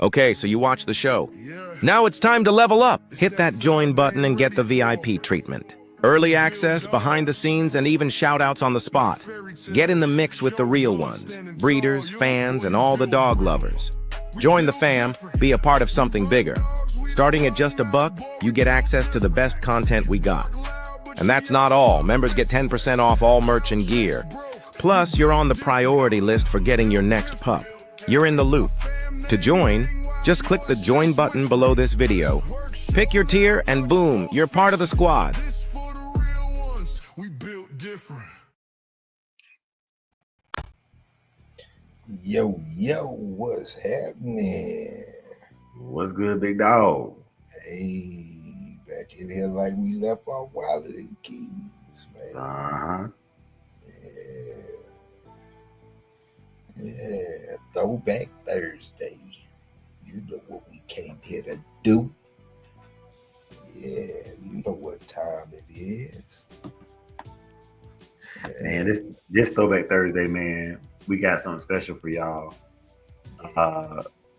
Okay, so you watch the show. Now it's time to level up. Hit that join button and get the VIP treatment. Early access, behind the scenes, and even shout-outs on the spot. Get in the mix with the real ones, breeders, fans, and all the dog lovers. Join the fam, be a part of something bigger. Starting at just $1, you get access to the best content we got. And that's not all. Members get 10% off all merch and gear. Plus, you're on the priority list for getting your next pup. You're in the loop. To join, just click the join button below this video. Pick your tier and boom, you're part of the squad. Yo, what's happening? What's good, big dog? Hey, back in here like we left our wallet and keys, man. Yeah, Throwback Thursday. You know what we came here to do. Yeah, you know what time it is. Man, this Throwback Thursday, man, we got something special for y'all.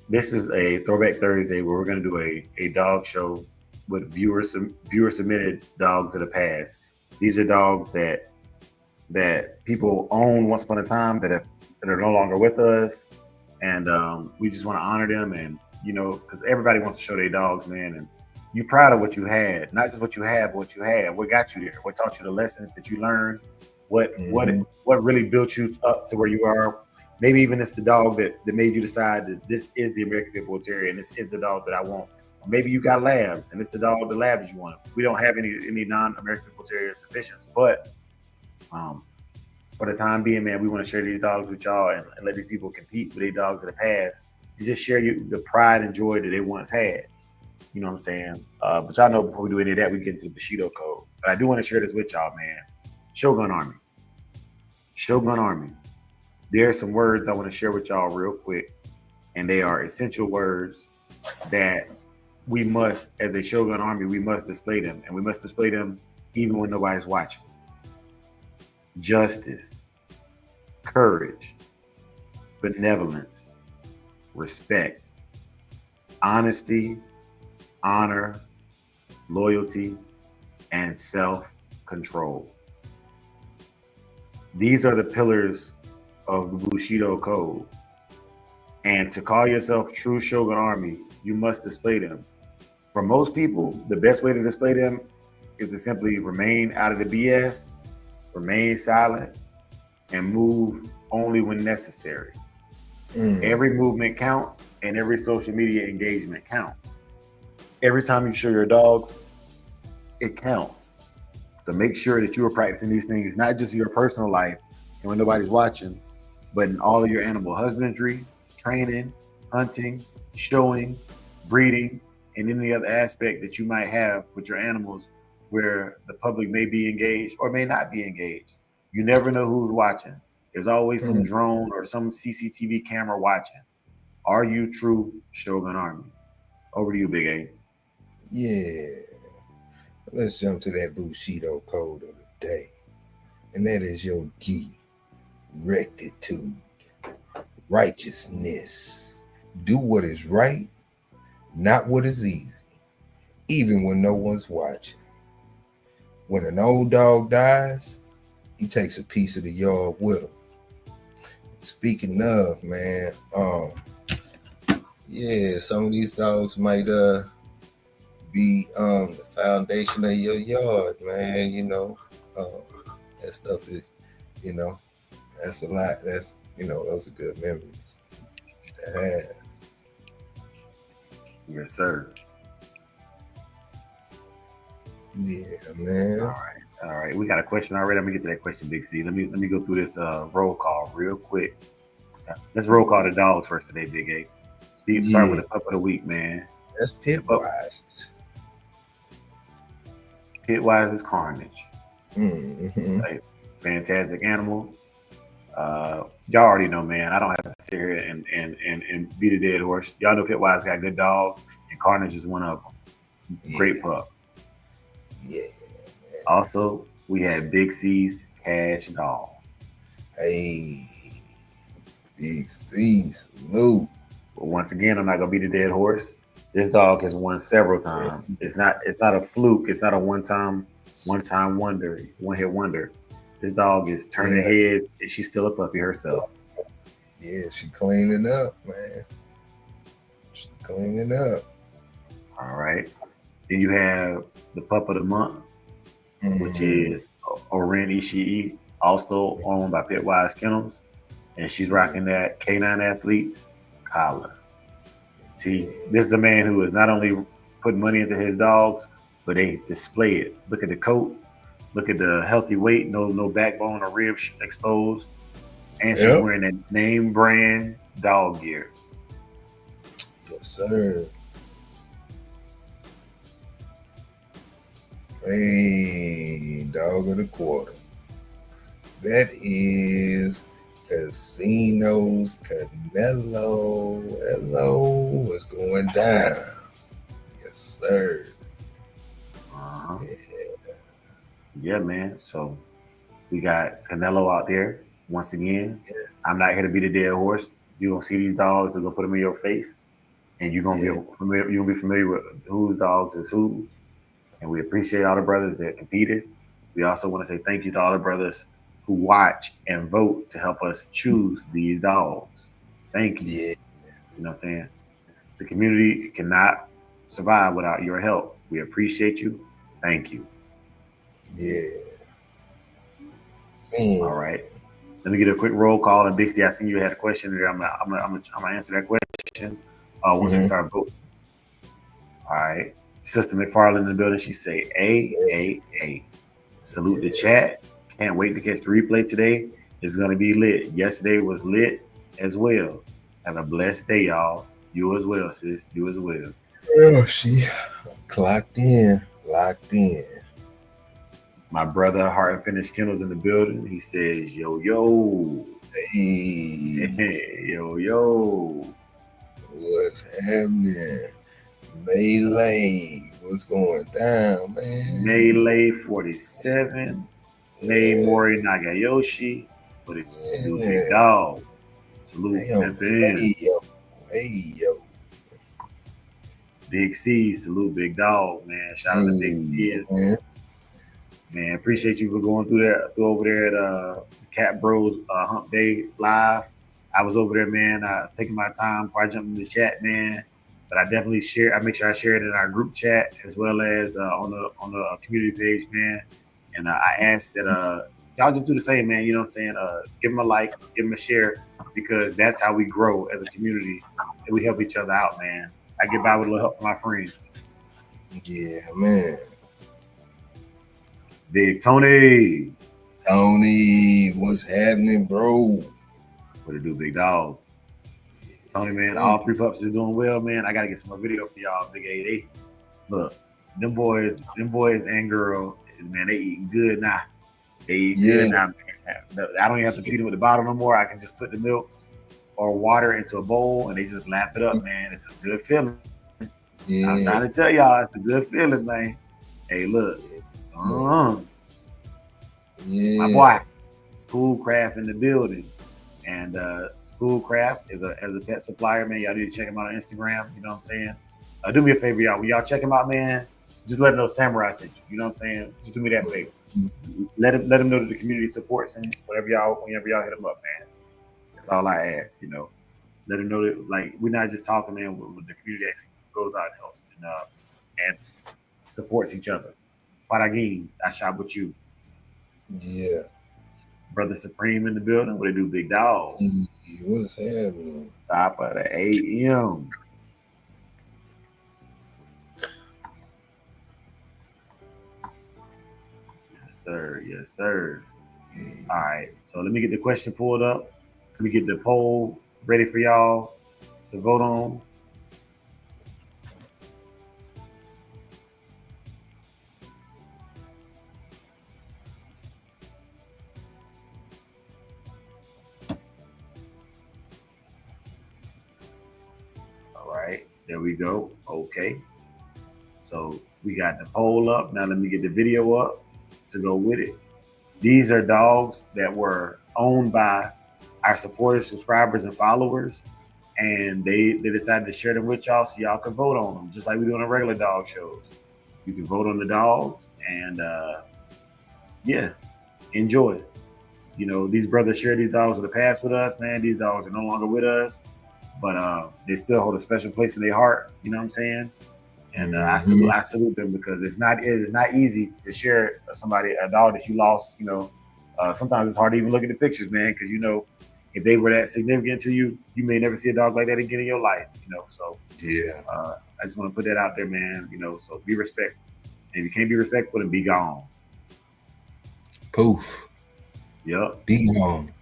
This is a Throwback Thursday where we're going to do a dog show with viewer submitted dogs of the past. These are dogs that people own once upon a time that are no longer with us, and we just want to honor them, and because everybody wants to show their dogs, man, and you're proud of what you had, not just what you have, but what you had, what got you there, what taught you the lessons that you learned, what really built you up to where you are. Maybe even it's the dog that made you decide that this is the American Pit Bull Terrier and this is the dog that I want. Or maybe you got labs and it's the labs you want. We don't have any non-American Pit Bull Terrier submissions, but for the time being, man, we want to share these dogs with y'all and let these people compete with their dogs of the past and just share the pride and joy that they once had. You know what I'm saying? But y'all know before we do any of that, we get into the Bushido code. But I do want to share this with y'all, man. Shogun Army. There are some words I want to share with y'all real quick, and they are essential words that we must, as a Shogun Army, we must display them, and we must display them even when nobody's watching. Justice, courage, benevolence, respect, honesty, honor, loyalty, and self-control. These are the pillars of the Bushido Code. And to call yourself true Shogun Army, you must display them. For most people, the best way to display them is to simply remain out of the BS, remain silent, and move only when necessary. Every movement counts, and every social media engagement counts. Every time you show your dogs, it counts. So make sure that you are practicing these things, not just in your personal life and when nobody's watching, but in all of your animal husbandry, training, hunting, showing, breeding, and any other aspect that you might have with your animals where the public may be engaged or may not be engaged. You never know who's watching. There's always some drone or some CCTV camera watching. Are you true Shogun Army? Over to you, Big A. Yeah. Let's jump to that Bushido code of the day. And that is your gi, rectitude, righteousness. Do what is right, not what is easy, even when no one's watching. When an old dog dies, he takes a piece of the yard with him. Speaking of, man, yeah, some of these dogs might be the foundation of your yard, man. That stuff is, that's a lot. That's, those are good memories to have. Yes, sir. Yeah, man. All right. We got a question already. I'm gonna get to that question, Big C. Let me go through this roll call real quick. Let's roll call the dogs first today, Big A. Start with the pup of the week, man. That's Pitwise. Pitwise is Carnage. Like, fantastic animal. Y'all already know, man. I don't have to sit here and beat a dead horse. Y'all know Pitwise got good dogs, and Carnage is one of them. Great pup. Yeah. Also, we had Big C's Cash Doll. Hey, Big C, salute. But once again, I'm not gonna beat a dead horse. This dog has won several times. It's not a fluke. It's not a one-time wonder, one-hit wonder. This dog is turning heads, and she's still a puppy herself. Yeah, she cleaning up, man. She cleaning up. All right. Then you have the pup of the month, which is Oren Ishii, also owned by Pitwise Kennels, and she's rocking that Canine Athletes collar. See, this is a man who is not only putting money into his dogs, but they display it. Look at the coat, look at the healthy weight, no backbone or ribs exposed, and she's wearing that name brand dog gear. Yes, sir. Hey, dog of the quarter. That is Casinos Canelo. Hello, what's going down? Yes, sir. Yeah, man. So we got Canelo out there once again. I'm not here to beat a dead horse. You're gonna see these dogs. They're gonna put them in your face, and you're gonna be familiar with whose dogs is whose. And we appreciate all the brothers that competed. We also want to say thank you to all the brothers who watch and vote to help us choose these dogs. Thank you. Yeah. You know what I'm saying? The community cannot survive without your help. We appreciate you. Thank you. Yeah. Man. All right. Let me get a quick roll call. And Bixby, I seen you had a question there. I'm gonna answer that question once we start voting. All right. Sister McFarland in the building. She say, A. Salute the chat. Can't wait to catch the replay today. It's going to be lit. Yesterday was lit as well. Have a blessed day, y'all. You as well, sis. You as well. Oh, she clocked in. Locked in. My brother, Heart and Finish Kennels in the building. He says, yo. Hey. Yo. What's happening? Melee, what's going down, man? Melee 47, May Mori Nagayoshi, for the big dog. Salute, hey, yo. Big C, salute, big dog, man. Shout out to Big C. Man, appreciate you for going through over there at Cat Bros Hump Day Live. I was over there, man, taking my time before I jumped in the chat, man. But I definitely I make sure I share it in our group chat as well as on the community page, man. And I asked that y'all just do the same, man. You know what I'm saying? Give them a like, give them a share, because that's how we grow as a community, and we help each other out, man. I get by with a little help from my friends. Yeah, man. Big Tony, what's happening, bro? What it do, big dog? Tony, man, all three pups is doing well, man. I gotta get some more video for y'all, Big A. Look, them boys and girl, man, they eating good now. They eat good now, man. I don't even have to feed them with the bottle no more. I can just put the milk or water into a bowl and they just lap it up, man. It's a good feeling. Yeah. I'm trying to tell y'all, it's a good feeling, man. Hey, look. My boy, Schoolcraft in the building. And Schoolcraft is a pet supplier, man. Y'all need to check him out on Instagram. You know what I'm saying? Do me a favor, y'all. When y'all check him out, man, just let him know Samurai sent you. You know what I'm saying? Just do me that favor. Let him know that the community supports him. Whenever y'all hit him up, man. That's all I ask. You know, let him know that like we're not just talking, man. With the community actually goes out and helps and supports each other. Paragin, I shop with you. Yeah. Brother Supreme in the building. What they do, big dog? What's happening? Top of the AM. Yes, sir. All right. So let me get the question pulled up. Let me get the poll ready for y'all to vote on. There we go. Okay. So we got the poll up. Now let me get the video up to go with it. These are dogs that were owned by our supporters, subscribers, and followers. and they decided to share them with y'all so y'all can vote on them, just like we do on the regular dog shows. You can vote on the dogs, and yeah, enjoy. You know, these brothers share these dogs of the past with us, man. These dogs are no longer with us, but they still hold a special place in their heart. You know what I'm saying? And I salute them, because it is not easy to share a dog that you lost. You know, sometimes it's hard to even look at the pictures, man, because you know, if they were that significant to you, you may never see a dog like that again in your life. You know, so Yeah. I just want to put that out there, man. You know, so be respectful. If you can't be respectful, then be gone. Poof. Yep. Be gone.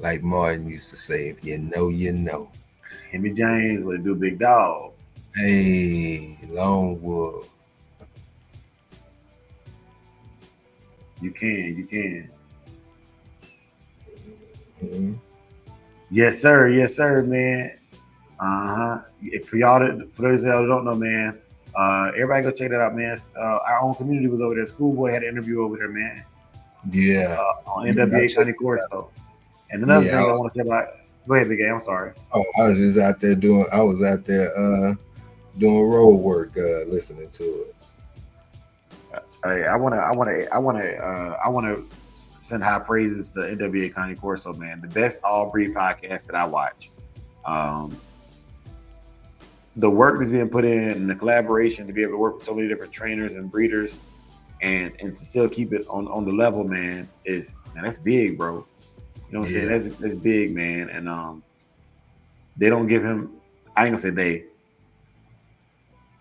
Like Martin used to say, if you know, you know. Henry James would do big dog. Hey, Longwood. You can. Mm-hmm. Yes, sir, man. For those that don't know, man, everybody go check that out, man. Our own community was over there. Schoolboy had an interview over there, man. Yeah. On NWA County Corso. And another thing I want to say about, go ahead, Big A, I'm sorry. Oh, I was just out there doing road work, listening to it. I want to send high praises to NWA County Corso, man. The best all breed podcast that I watch. The work that's being put in and the collaboration to be able to work with so many different trainers and breeders and to still keep it on the level, man, that's big, bro. You know what I'm saying? That's big, man. And they don't give him, I ain't gonna say they,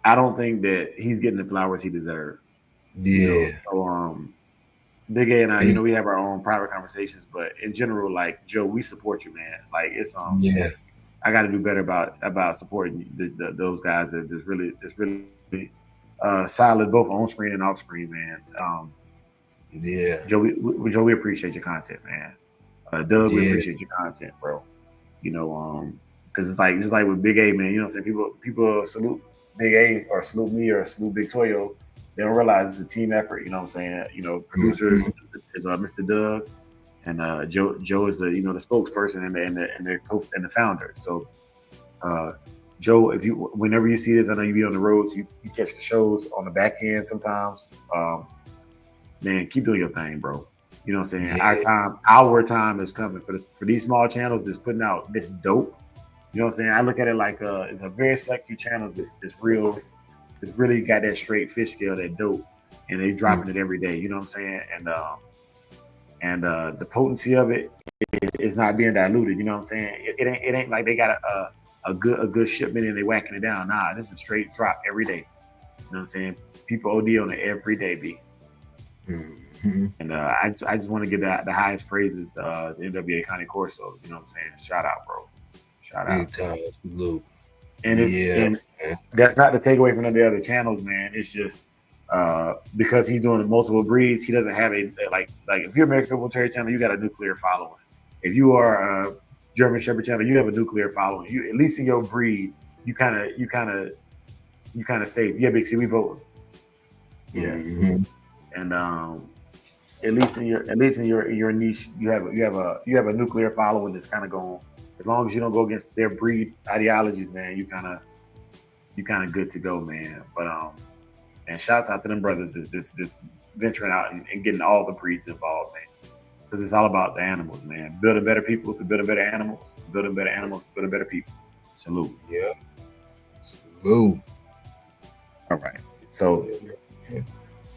I don't think that he's getting the flowers he deserves. Yeah. You know? So Big A and I, you know, we have our own private conversations, but in general, like, Joe, we support you, man. Like, it's I got to do better about supporting those guys that is really solid both on screen and off screen, man. Joe, we appreciate your content, man. Doug, we appreciate your content, bro. You know, because it's like just like with Big A, man. You know what I'm saying? People salute Big A or salute me or salute Big Toyo. They don't realize it's a team effort. You know what I'm saying? You know, producer is Mr. Doug, and Joe is the the spokesperson and the founder. So, Joe, whenever you see this, I know you be on the roads. You catch the shows on the back end sometimes. Man, keep doing your thing, bro. You know what I'm saying? Our time is coming for these small channels that's putting out this dope. You know what I'm saying? I look at it like it's a very select few channels that's really got that straight fish scale, that dope, and they dropping it every day. You know what I'm saying? And the potency of it is not being diluted. You know what I'm saying? It ain't like they got a good shipment and they whacking it down. Nah, this is straight drop every day. You know what I'm saying? People OD on it every day, B. And I just want to give the highest praises to the NWA County Corso. You know what I'm saying? Shout out, bro. Shout out. Salute. And that's not to take away from the other channels, man. It's just because he's doing multiple breeds, he doesn't have like if you're American Football Terrier channel, you got a nuclear following. If you are a German Shepherd channel, you have a nuclear following. You, at least in your breed, you kind of safe. Yeah, Big C, we vote. Yeah. And at least in your niche, you have a nuclear following that's kind of going. As long as you don't go against their breed ideologies, man, you kind of good to go, man. But and shouts out to them brothers this venturing out and getting all the breeds involved, man. Because it's all about the animals, man. Building better people to build better animals. Building better animals to build better people. Salute. Yeah. Salute. All right. So,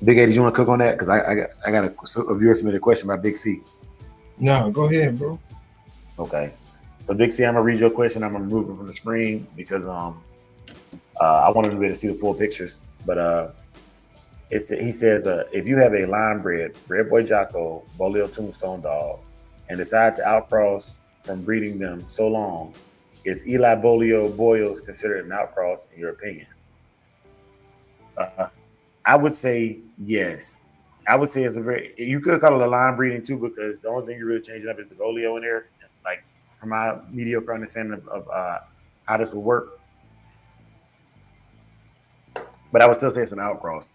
Big A, did you want to cook on that? Because I got a viewer submitted a question by Big C. No, go ahead, bro. Okay. So Big C, I'm gonna read your question. I'm gonna remove it from the screen because I wanted to be able to see the full pictures. But he says if you have a line bred Red Boy Jocko Bolio Tombstone dog and decide to outcross from breeding them so long, is Eli Bolio Boyos considered an outcross in your opinion? I would say yes. I would say it's you could call it a line breeding too, because the only thing you're really changing up is the Bolio in there. Like, from my mediocre understanding of how this would work. But I would still say it's an outcross.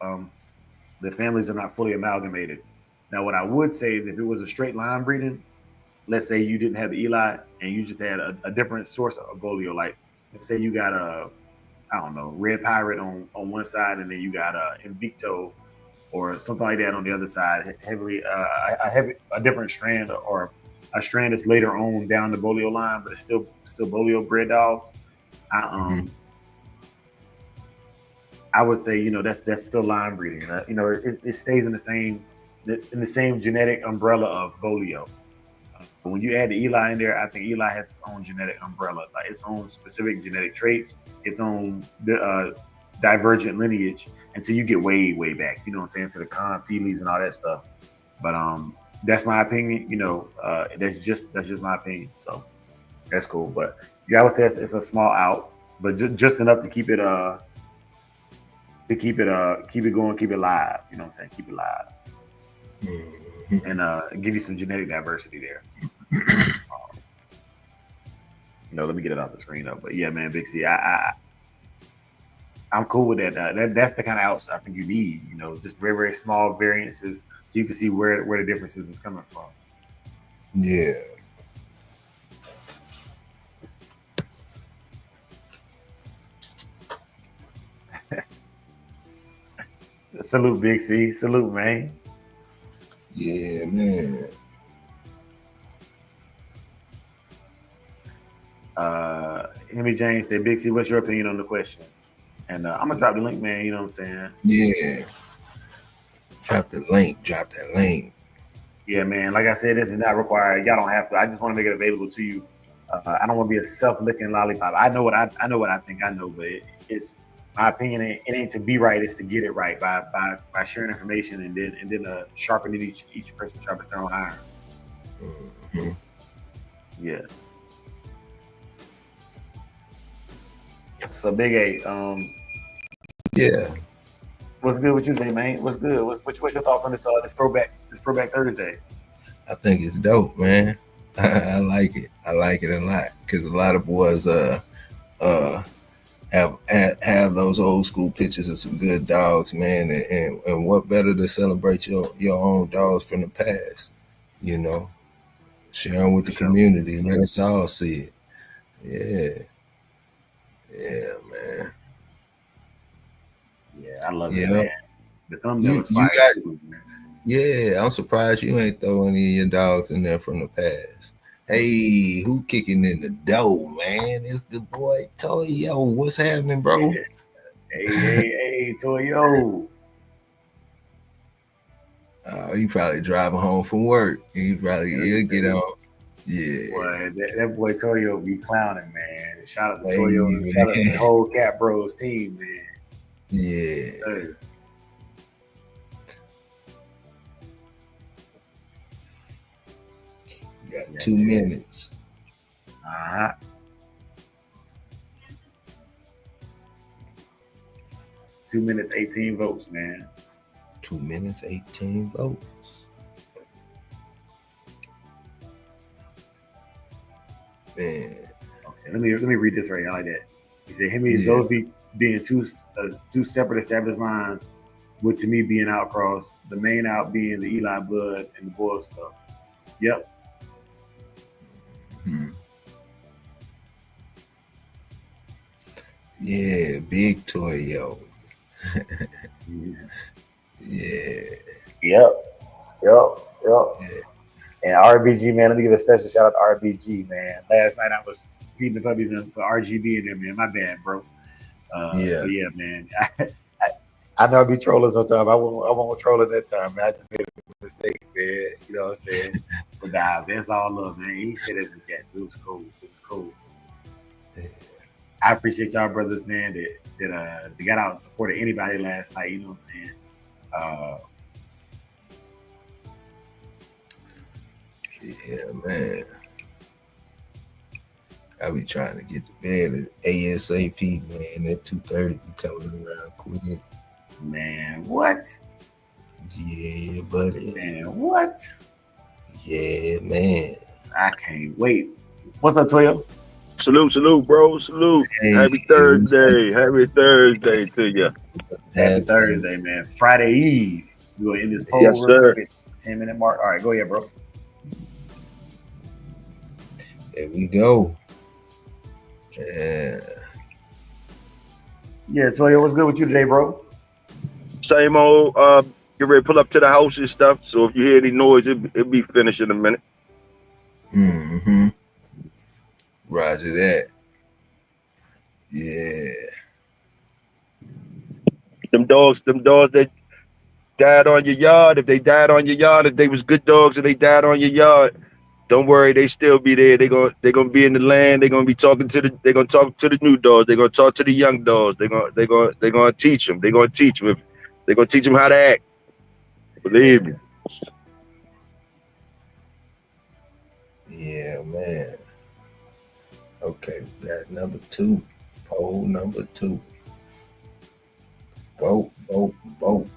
The families are not fully amalgamated. Now, what I would say is if it was a straight line breeding, let's say you didn't have the Eli and you just had a different source of Bolio. Like, let's say you got I don't know, Red Pirate on one side, and then you got Invicto or something like that on the other side. Heavily, a different strand or a strand that's later on down the Bolio line, but it's still Bolio bred dogs. I would say, that's still line breeding. It stays in the same genetic umbrella of Bolio. But when you add the Eli in there, I think Eli has its own genetic umbrella, like its own specific genetic traits, its own divergent lineage, until you get way, way back. You know what I'm saying, to the Con Feelies and all that stuff. But that's my opinion. That's just my opinion. So that's cool. But yeah, I would say it's a small out, but just enough to keep it keep it going, keep it live. You know what I'm saying? Keep it live. And give you some genetic diversity there. Let me get it off the screen though. But yeah, man, Big C, I'm cool with that. That's the kind of outs I think you need. Just very, very small variances, so you can see where the differences is coming from. Yeah. Salute, Big C. Salute, man. Yeah, man. Henry James said, Big C, what's your opinion on the question? And I'm gonna drop the link, man. You know what I'm saying? Yeah. Drop that link. Yeah, man. Like I said, this is not required. Y'all don't have to. I just want to make it available to you. I don't want to be a self-licking lollipop. I know what I think I know, but it's my opinion. It ain't to be right. It's to get it right by sharing information and then sharpening each person sharpens their own iron. Mm-hmm. Yeah. So Big A, yeah. What's good with you today, man? What's good? What's your thoughts on this throwback Thursday? I think it's dope, man. I like it. I like it a lot because a lot of boys have those old school pictures of some good dogs, man. And what better to celebrate your own dogs from the past, share them with the community. Let us all see it. Yeah, man. Yeah, I love it, man. The thumbnail is fire too, man. Yeah, I'm surprised you ain't throw any of your dogs in there from the past. Hey, who kicking in the door, man? It's the boy Toyo. What's happening, bro? Hey, Toyo. He probably driving home from work. He'll get on. Yeah. Boy, that boy Toyo be clowning, man. Shout out to Toyo and shout out to the whole Cat Bros team, man. Yeah. You got 2 minutes. 2 minutes, 18 votes, man. 2 minutes, 18 votes. Man. Okay, let me read this right now like that. He said, "Him and those being two separate established lines, with to me being outcrossed. The main out being the Eli blood and the Boyle stuff." Yep. Yeah, big Toyo. Yep. And RBG, man, let me give a special shout out to RBG, man. Last night I was feeding the puppies and put RGB in there, man. My bad, bro. But yeah, man. I know I be trolling sometimes. I won't troll at that time, man. I just made a mistake, man. You know what I'm saying? But that's all love, man. He said it in the chat, so it was cool. I appreciate y'all brothers, man, that got out and supported anybody last night. You know what I'm saying? Yeah, man. I be trying to get to bed ASAP, man. That 2:30 be coming around quick. Man, what? Yeah, buddy. Man, what? Yeah, man. I can't wait. What's up, Toyo? Salute, bro. Salute. Hey, Happy Thursday. Happy Thursday to you. Happy Thursday, man. Friday Eve. We're going to end this poll. Yes, sir. 10-minute mark. All right, go ahead, bro. There we go. Yeah. Yeah, Toya, what's good with you today, bro? Same old. Get ready to pull up to the house and stuff. So if you hear any noise, it'll be finished in a minute. Mm-hmm. Roger that. Yeah. Them dogs that died on your yard. If they died on your yard, if they was good dogs and they died on your yard, don't worry, they still be there. They're gonna be in the land. They're gonna talk to the new dogs. They're gonna talk to the young dogs. They're gonna teach them. They're gonna teach them. They're gonna teach them how to act. Believe me. Yeah, man. Okay, we got number 2. Poll number 2. Vote, vote, vote.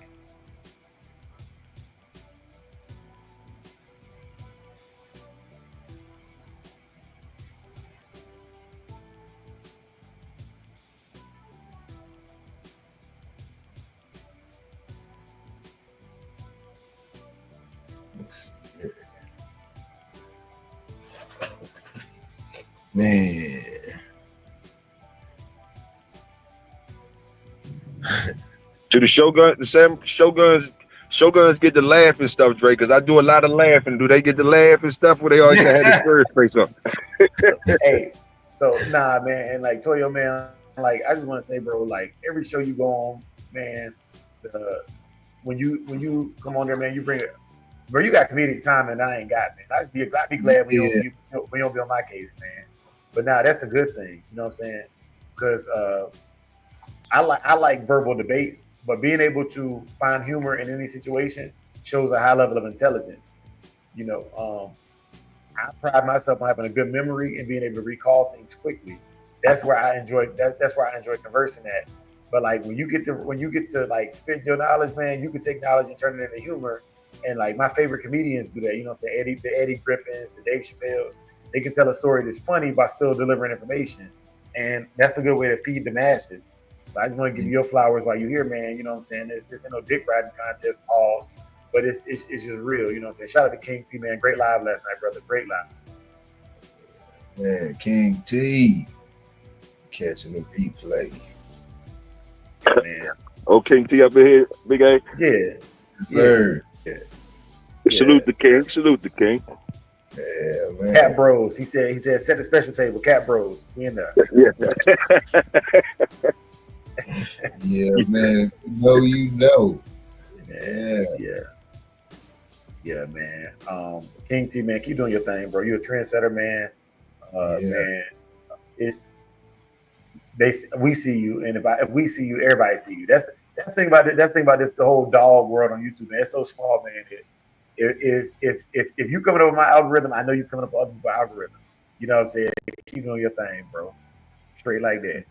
Man. To the Shoguns get the laugh and stuff, Drake, because I do a lot of laughing. Do they get the laugh and stuff where they always have the spirit face up? Hey, so nah, man, and like Toyo, man, like I just want to say, bro, like every show you go on, man, when you come on there, man, you bring it, bro. You got comedic time, and I ain't got, man. I'd be glad when you don't be on my case, man. But nah, that's a good thing, you know what I'm saying? Because I like verbal debates, but being able to find humor in any situation shows a high level of intelligence. You know, I pride myself on having a good memory and being able to recall things quickly. That's where I enjoy. That's where I enjoy conversing at. But like when you get to like spit your knowledge, man, you can take knowledge and turn it into humor. And like my favorite comedians do that. You know, what I'm saying the Eddie Griffins, the Dave Chappelles. They can tell a story that's funny by still delivering information, and that's a good way to feed the masses. So I just want to give you your flowers while you're here, man. You know what I'm saying? This ain't no dick riding contest, pause. But it's just real, you know what I'm saying? Shout out to King T, man. Great live last night, brother. Great live. Man, King T catching the replay. Yeah, man. Oh, King T up in here, Big A. Yeah. Yes, sir. Yeah. Salute the king. Salute the king. Yeah, man. Cat Bros. He said set the special table. Cat Bros. We in there. Yeah. Yeah, man. If you know, you know. Yeah, man. King T, man, keep doing your thing, bro. You're a trendsetter, man. Man, we see you, and if we see you, everybody see you. That's the thing about it. That's the thing about this, the whole dog world on YouTube, man. It's so small, man. If you coming up with my algorithm, I know you coming up with other people's algorithm. You know what I'm saying? Keep doing your thing, bro. Straight like that.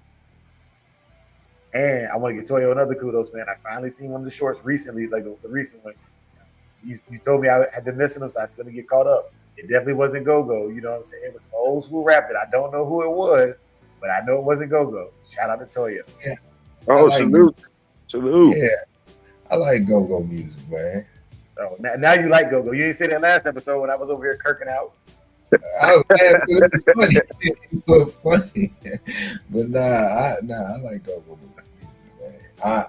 And I want to give Toyo another kudos, man. I finally seen one of the shorts recently, like the recent one. You told me I had been missing them, so I said, let me get caught up. It definitely wasn't Go-Go. You know what I'm saying? It was some old school rap that I don't know who it was, but I know it wasn't Go-Go. Shout out to Toyo. Yeah. Oh, salute. Salute. Yeah. I like Go-Go music, man. Oh, now you like Go-Go. You didn't say that last episode when I was over here kirking out. I was laughing. It was funny. It was funny. But I like Go-Go music, man.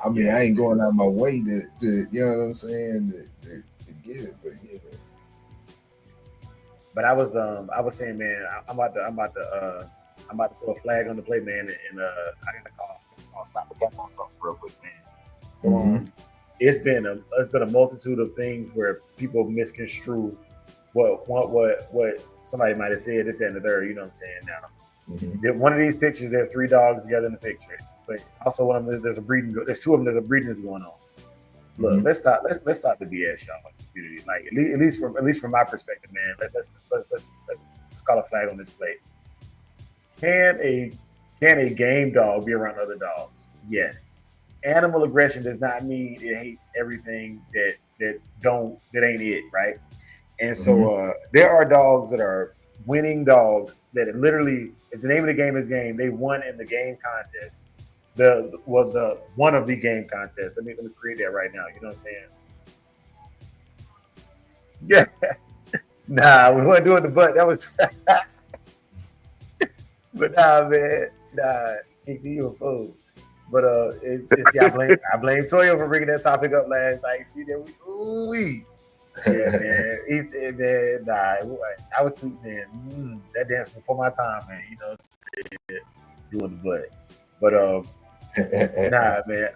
I mean, I ain't going out my way to you know what I'm saying, to get it, but yeah. But I was saying, man, I'm about to throw a flag on the play, man, and I gotta call stop the cap on something real quick, man. Mm-hmm. It's been a multitude of things where people misconstrue what somebody might have said, this, that, and the third. You know what I'm saying? Now, Mm-hmm. one of these pictures, there's 3 dogs together in the picture, but also one of them, there's 2 of them, there's a breeding that's going on. Look, let's stop the BS, y'all. Community. Like at least from my perspective, man. Let's call a flag on this plate. Can a game dog be around other dogs? Yes. Animal aggression does not mean it hates everything that ain't it, right? And so there are dogs that are winning dogs that literally, if the name of the game is game, they won in the game contest. The one of the game contest. Let me create that right now. You know what I'm saying? Yeah. Nah, we weren't doing the butt. That was But nah, man, nah, KT, you a fool. But see, I blame Toyo for bringing that topic up last night. See that we. Yeah, man. He said, man, nah, I was too, man. That dance before my time, man. You know, doing the butt. But nah, man.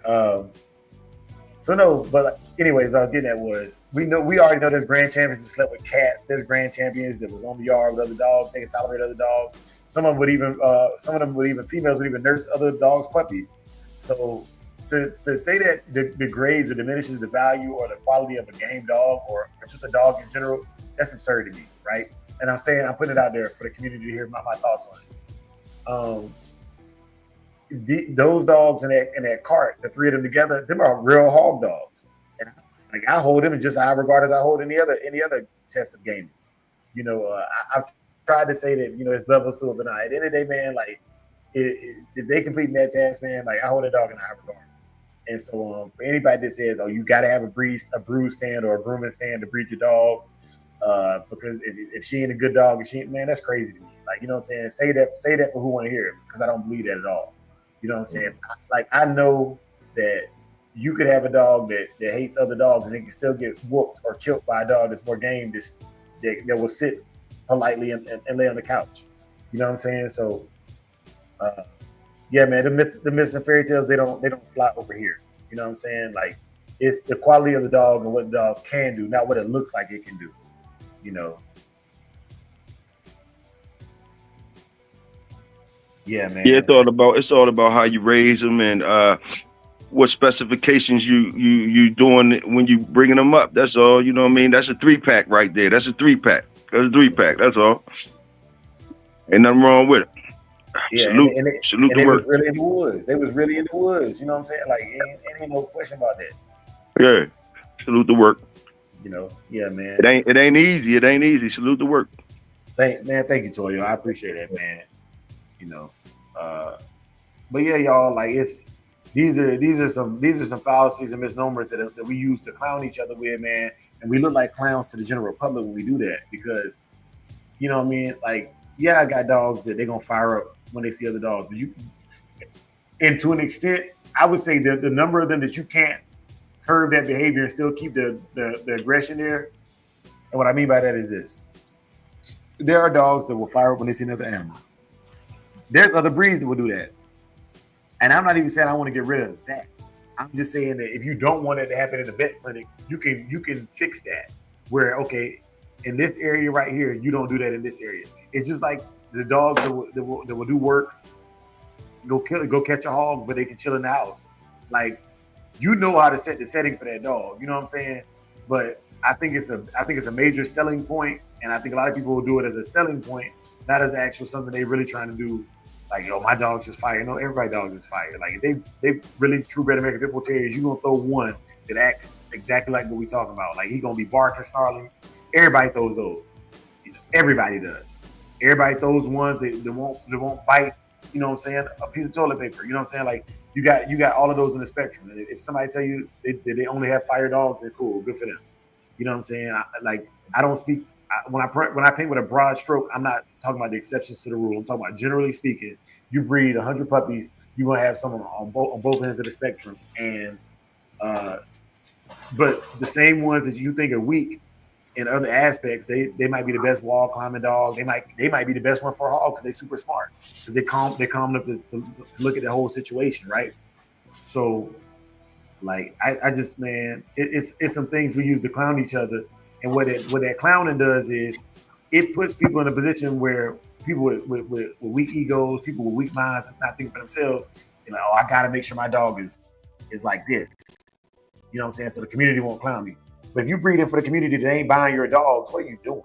So no, but anyways, what I was getting at was we already know there's grand champions that slept with cats. There's grand champions that was on the yard with other dogs. They can tolerate other dogs. Some of them would even females would even nurse other dogs' puppies. So to say that degrades or diminishes the value or the quality of a game dog or just a dog in general, that's absurd to me, right? And I'm putting it out there for the community to hear my thoughts on it. Those dogs in that cart, the three of them together, them are real hog dogs. And like I hold them just I regard as I hold any other test of gamers. You know, I've tried to say that, you know, there's levels to it, but at the end of the day, man, like if they complete that task, man, like I hold a dog in high regard. And so for anybody that says, oh, you got to have a breed stand or a grooming stand to breed your dogs, because if she ain't a good dog, man, that's crazy to me. Like, you know what I'm saying? Say that for who want to hear it, because I don't believe that at all. You know what I'm saying? Like, I know that you could have a dog that hates other dogs and they can still get whooped or killed by a dog that's more game that will sit politely and lay on the couch. You know what I'm saying? So, yeah, man, the myths and fairy tales, they don't fly over here. You know what I'm saying? Like, it's the quality of the dog and what the dog can do, not what it looks like it can do. You know? Yeah, man. Yeah, it's all about how you raise them and what specifications you doing when you bringing them up. That's all. You know what I mean? That's a 3-pack right there. That's a 3-pack. That's all. Ain't nothing wrong with it. Yeah, salute they the work. Was really in the woods. They was really in the woods. You know what I'm saying? Like, ain't no question about that. Yeah, salute the work. You know, yeah, man. It ain't easy. It ain't easy. Salute the work. Thank you, Toyo. I appreciate that, man. You know, but yeah, y'all, like these are some fallacies and misnomers that we use to clown each other with, man. And we look like clowns to the general public when we do that, because, you know what I mean? Like, yeah, I got dogs that they're gonna fire up when they see other dogs. But and to an extent, I would say that the number of them that you can't curb that behavior and still keep the aggression there. And what I mean by that is this: there are dogs that will fire up when they see another animal. There's other breeds that will do that. And I'm not even saying I want to get rid of that. I'm just saying that if you don't want it to happen in the vet clinic, you can fix that. Where, okay, in this area right here, you don't do that in this area. It's just like the dogs that will do work, go catch a hog, but they can chill in the house. Like, you know how to set the setting for that dog. You know what I'm saying? But I think it's a major selling point, and I think a lot of people will do it as a selling point, not as actual something they really trying to do. Like, yo, my dog's just fire. No, everybody's dog is fire. Like, if they really true bred American Pit Bull Terriers, you're gonna throw one that acts exactly like what we talking about. Like, he gonna be barking, snarling. Everybody throws those. You know, everybody does. Everybody throws ones that won't bite. You know what I'm saying? A piece of toilet paper. You know what I'm saying? Like, you got all of those in the spectrum. If somebody tell you they only have fire dogs, they're cool. Good for them. You know what I'm saying? I don't speak. When I paint with a broad stroke, I'm not talking about the exceptions to the rule. I'm talking about generally speaking. You breed 100 puppies, you're gonna have someone on both ends of the spectrum, and but the same ones that you think are weak in other aspects, they might be the best wall climbing dog. They might be the best one for a hog because they're super smart, because they calm enough to look at the whole situation, right? So, like, I just, man, it's some things we use to clown each other. And what that clowning does is it puts people in a position where people with weak egos, people with weak minds, and not thinking for themselves, they're like, oh, I got to make sure my dog is like this. You know what I'm saying? So the community won't clown me. But if you breed in for the community that ain't buying your dogs, what are you doing?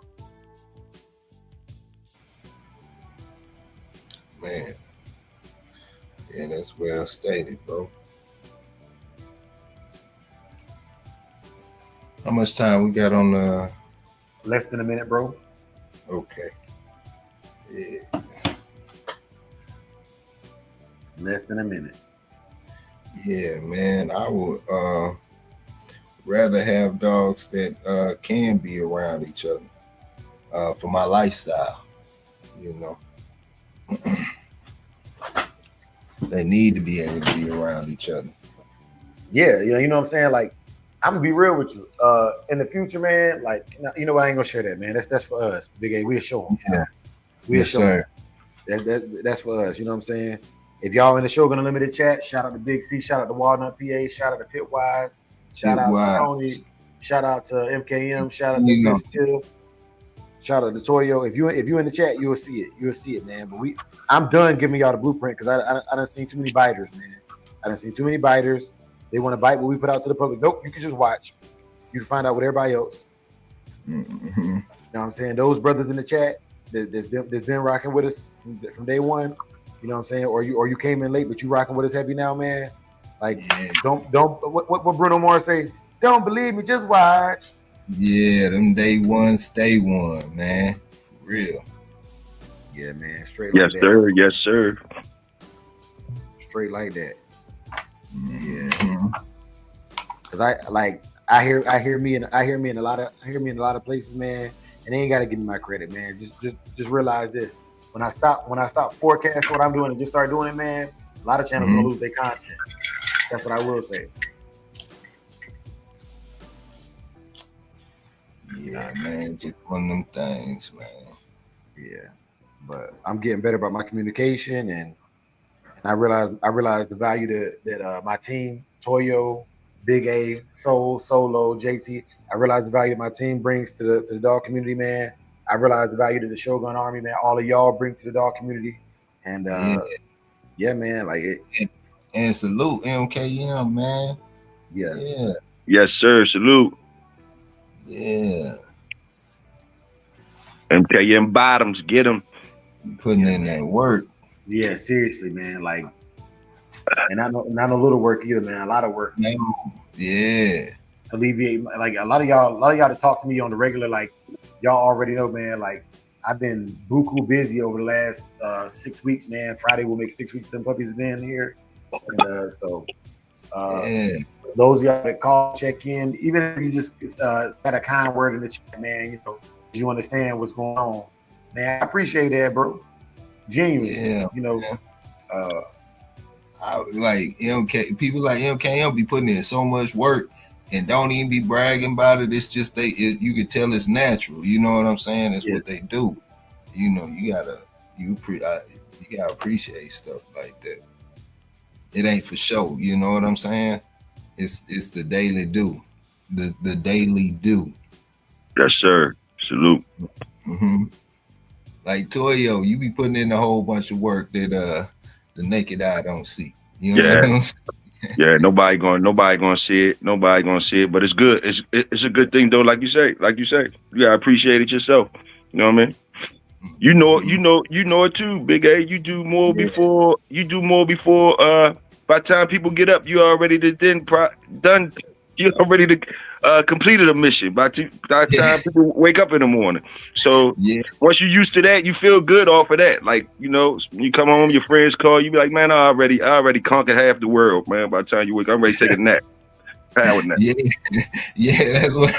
Man. Yeah, that's well stated, bro. How much time we got on the? Less than a minute, bro. Okay. Yeah. Less than a minute. Yeah, man. I would rather have dogs that can be around each other for my lifestyle, you know. They need to be able to be around each other. Yeah, you know what I'm saying? Like, I'm gonna be real with you. In the future, man, like, you know what? I ain't gonna share that, man. That's for us. Big A, we'll show them. Yeah. We'll show them. That's for us. You know what I'm saying? If y'all in the Shogun Unlimited chat, shout out to Big C, shout out to Walnut PA, shout out to Pitwise, shout out to Tony, shout out to MKM, shout out to Chris Till, shout out to Toyo. If you in the chat, you'll see it. You'll see it, man. But I'm done giving y'all the blueprint because I done seen too many biters, man. I done seen too many biters. They want to bite what we put out to the public. Nope, you can just watch. You can find out with everybody else. Mm-hmm. You know what I'm saying? Those brothers in the chat that's been rocking with us from day one. You know what I'm saying? Or you came in late, but you rocking with us heavy now, man. Like, don't what Bruno Mars say? Don't believe me, just watch. Yeah, them day one, stay one, man. For real. Yeah, man. Straight like that. Yes, sir. Yes, sir. Straight like that. Mm-hmm. Cause I hear me in a lot of places, man, and they ain't gotta give me my credit, man. Just realize this. When I stop forecasting what I'm doing and just start doing it, man, a lot of channels gonna lose their content. That's what I will say. Yeah, man, just one of them things, man. Yeah, but I'm getting better about my communication, and I realize the value that my team, Toyo, Big A, Soul, Solo, JT. I realize the value that my team brings to the dog community, man. I realize the value that the Shogun Army, man, all of y'all bring to the dog community, and yeah, man, like it. And salute MKM, man. Yeah. Yes, sir. Salute. Yeah. MKM bottoms, get them. Putting in that work. Yeah, seriously, man. Like, and not a little work either, man. A lot of work. No. Yeah. Alleviate, like a lot of y'all that talk to me on the regular, like y'all already know, man. Like, I've been buku busy over the last 6 weeks, man. Friday will make 6 weeks them puppies have been here, and those of y'all that call, check in, even if you just got a kind word in the chat, man. You know, you understand what's going on, man. I appreciate that, bro. Genuinely, you know. I like MK. People like MKM be putting in so much work and don't even be bragging about it. It's just you can tell it's natural. You know what I'm saying? It's what they do. You know, you gotta appreciate stuff like that. It ain't for show. You know what I'm saying? It's the daily do, the daily do. Yes, sir. Salute. Mm-hmm. Like Toyo, you be putting in a whole bunch of work that the naked eye don't see. You know what I'm saying? Yeah, nobody gonna see it. Nobody gonna see it, but it's good. It's a good thing though. Like you say, you gotta appreciate it yourself. You know what I mean? You know it too, Big A. You do more before. By the time people get up, you already done. You already completed a mission. By the time people wake up in the morning. So once you're used to that, you feel good off of that. Like, you know, you come home, your friends call, you be like, man, I already conquered half the world, man. By the time you wake up, I'm ready to take a nap. Power nap. Yeah, that's what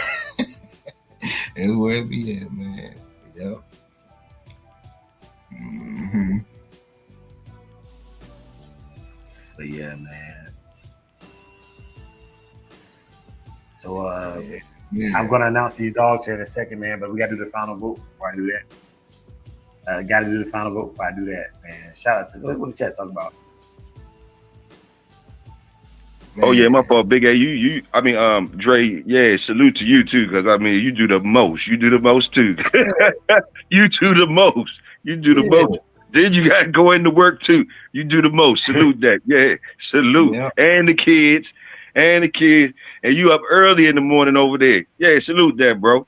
that's where it be at, man. Yep. Mm-hmm. But yeah, man. So I'm gonna announce these dogs here in a second, man. But we gotta do the final vote before I do that. Gotta do the final vote before I do that, man. Shout out to what the chat talking about. Man. Oh yeah, my fault, Big A. I mean, Dre. Yeah, salute to you too, because I mean, you do the most. You do the most too. You do the most. You do the most. Then you got to go into work too. You do the most. Salute that. Yeah, salute. Yeah. And the kids. And you up early in the morning over there. Yeah, salute that, bro.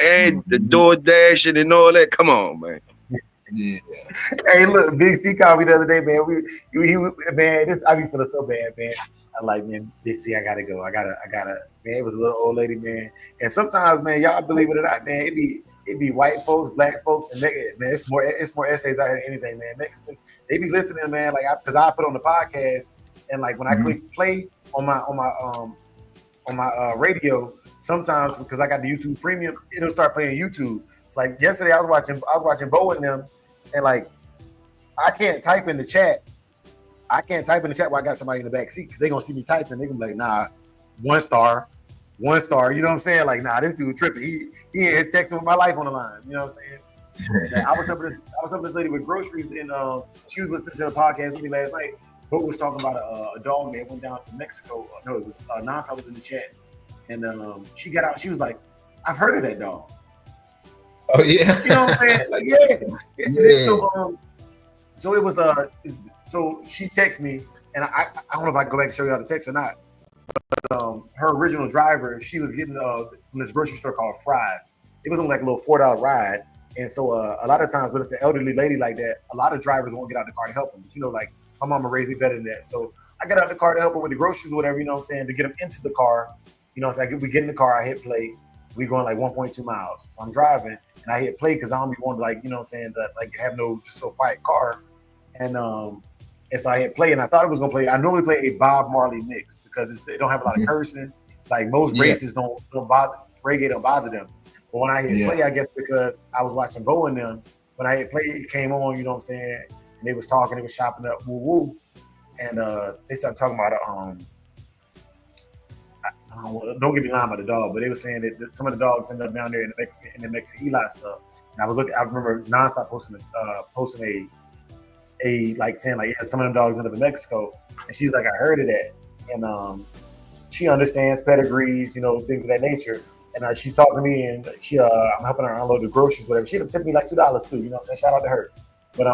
And the door dashing and all that. Come on, man. Yeah. Hey, look, Big C called me the other day, man. I be feeling so bad, man. I'm like, man, Big C, I gotta go. I gotta. Man, it was a little old lady, man. And sometimes, man, y'all believe it or not, man, it be white folks, black folks, and man, it's more essays out here than anything, man. Mexicans, they be listening, man. Like, because I put on the podcast, and like when I click play on my radio, sometimes because I got the YouTube Premium, it'll start playing YouTube. It's like yesterday I was watching Bo and them, and like I can't type in the chat I can't type in the chat while I got somebody in the back seat because they're gonna see me typing. They're gonna be like, nah, 1 star, 1 star. You know what I'm saying? Like, nah, this dude tripping. He ain't here texting with my life on the line. You know what I'm saying? Now, I was helping this lady with groceries, and she was listening to the podcast with me last night. But was talking about a dog that went down to Mexico. No, it was Nonstop was in the chat, and she got out. She was like, "I've heard of that dog." Oh yeah. You know what I'm saying? Like, yeah. Yeah. So it was so she texted me, and I don't know if I can go back and show y'all the text or not. But her original driver, she was getting from this grocery store called Fry's. It was only like a little $4 ride, and so a lot of times when it's an elderly lady like that, a lot of drivers won't get out the car to help them. You know, like my mama raised me better than that, so I got out the car to help her with the groceries, or whatever. You know what I'm saying? To get them into the car. You know, so we get in the car, I hit play. We going like 1.2 miles. So I'm driving, and I hit play because I don't be wanting to, like, you know what I'm saying, to like have no just so quiet car. And so I hit play, and I thought it was gonna play. I normally play a Bob Marley mix because they don't have a lot of cursing. Like most races don't bother, reggae don't bother them. But when I hit play, I guess because I was watching Bo and them, when I hit play, it came on. You know what I'm saying? And they was talking, they was chopping up woo woo, and they started talking about don't get me lying about the dog, but they were saying that some of the dogs ended up down there in the Mexican Eli stuff. And I was looking. I remember Nonstop posting a like saying like, yeah, some of them dogs ended up in Mexico, and she's like, I heard of that, and she understands pedigrees, you know, things of that nature. And she's talking to me, and I'm helping her unload the groceries, whatever. She tipped me like $2 too, you know what I'm saying? Shout out to her. But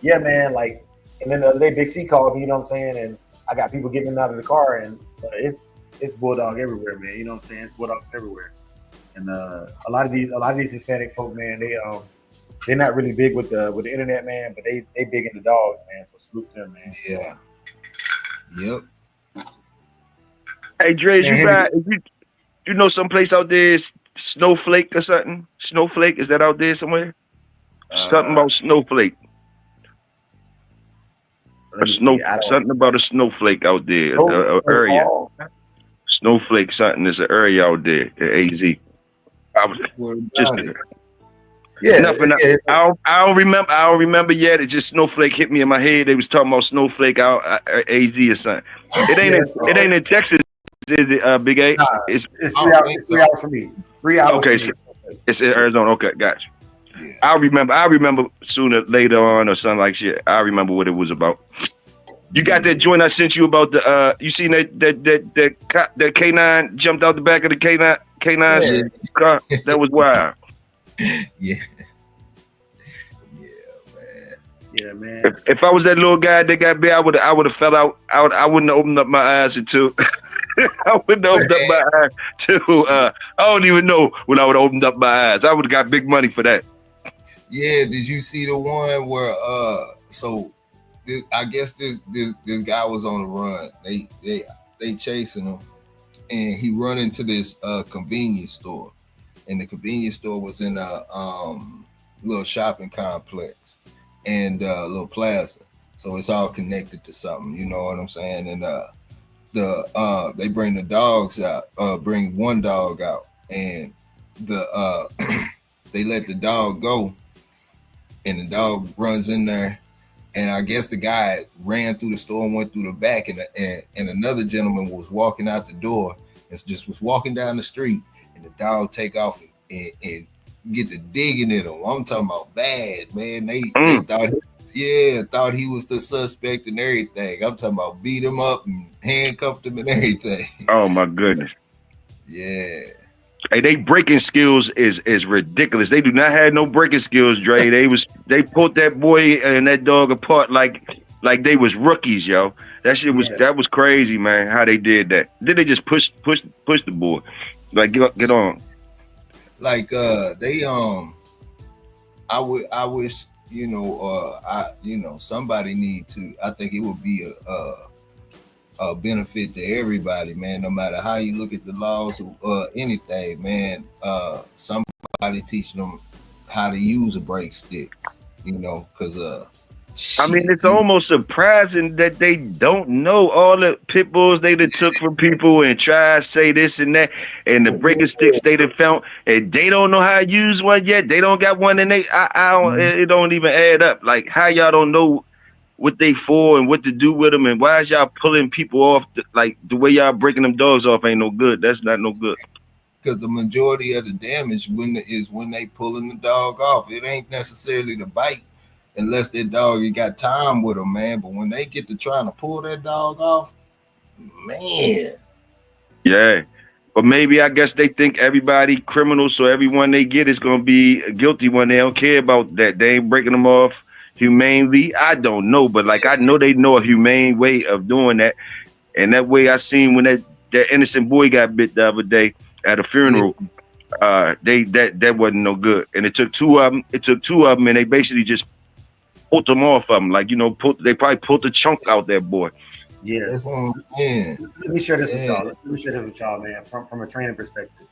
yeah, man, like, and then the other day Big C called me, you know what I'm saying, and I got people getting them out of the car, and it's bulldog everywhere, man. You know what I'm saying? It's bulldogs everywhere. And a lot of these Hispanic folk, man, they're not really big with the internet, man, but they big into dogs, man. So salute to them, man. Yeah. Yep. Hey, Dre's, you know someplace out there is Snowflake or something? Snowflake, is that out there somewhere? Something about Snowflake. Something about a snowflake out there. Area. Snowflake something. There's an area out there at AZ. I was just nothing. I don't remember yet. It just Snowflake hit me in my head. They was talking about Snowflake out at AZ or something. It ain't in Texas, is it, Big A? Nah, it's 3 hours for me. 3 hours. Okay, so it's in Arizona. Okay, gotcha. Yeah. I remember sooner later on or something like shit. I remember what it was about. You got that joint I sent you about the you seen that K9 jumped out the back of the K9 car? That was wild. Yeah. Yeah, man. If I was that little guy that got bit, I would have fell out. I wouldn't have opened up my eyes until I wouldn't have opened up my eyes till I don't even know when I would have opened up my eyes. I would have got big money for that. Yeah, did you see the one where I guess this guy was on the run. They chasing him, and he run into this convenience store, and the convenience store was in a little shopping complex and a little plaza, so it's all connected to something. You know what I'm saying? And they bring the dogs out, bring one dog out, and they let the dog go, and the dog runs in there. And I guess the guy ran through the store and went through the back, and another gentleman was walking out the door and just was walking down the street, and the dog take off and get to digging at him. I'm talking about bad, man. They thought he was the suspect and everything. I'm talking about beat him up and handcuffed him and everything. Oh my goodness. Yeah. Hey, they breaking skills is ridiculous. They do not have no breaking skills, Dre. They pulled that boy and that dog apart like they was rookies, yo. That shit was that was crazy, man. How they did that? Then they just push the boy, like get on. Like I wish somebody need to. I think it would be a benefit to everybody, man, no matter how you look at the laws or anything, man. Somebody teaching them how to use a brake stick, because I mean, it's almost surprising that they don't know all the pit bulls they done took from people and try to say this and that, and the breaking sticks they done found, and they don't know how to use one yet. They don't got one, and it don't even add up. Like, how y'all don't know what they for and what to do with them, and why is y'all pulling people off? Like the way y'all breaking them dogs off ain't no good. That's not no good. Because the majority of the damage is when they pulling the dog off. It ain't necessarily the bite, unless that dog you got time with them, man. But when they get to trying to pull that dog off, man. Yeah. But maybe I guess they think everybody criminal, so everyone they get is gonna be guilty when they don't care about that. They ain't breaking them off humanely. I don't know, but like I know they know a humane way of doing that. And that way I seen when that innocent boy got bit the other day at a funeral, that wasn't no good. And it took two of them. And they basically just pulled them off of them. Like, you know, they probably pulled the chunk out that boy. Yeah. That's what I'm saying. Let me share this with y'all. Let me share this with y'all, man, from a training perspective.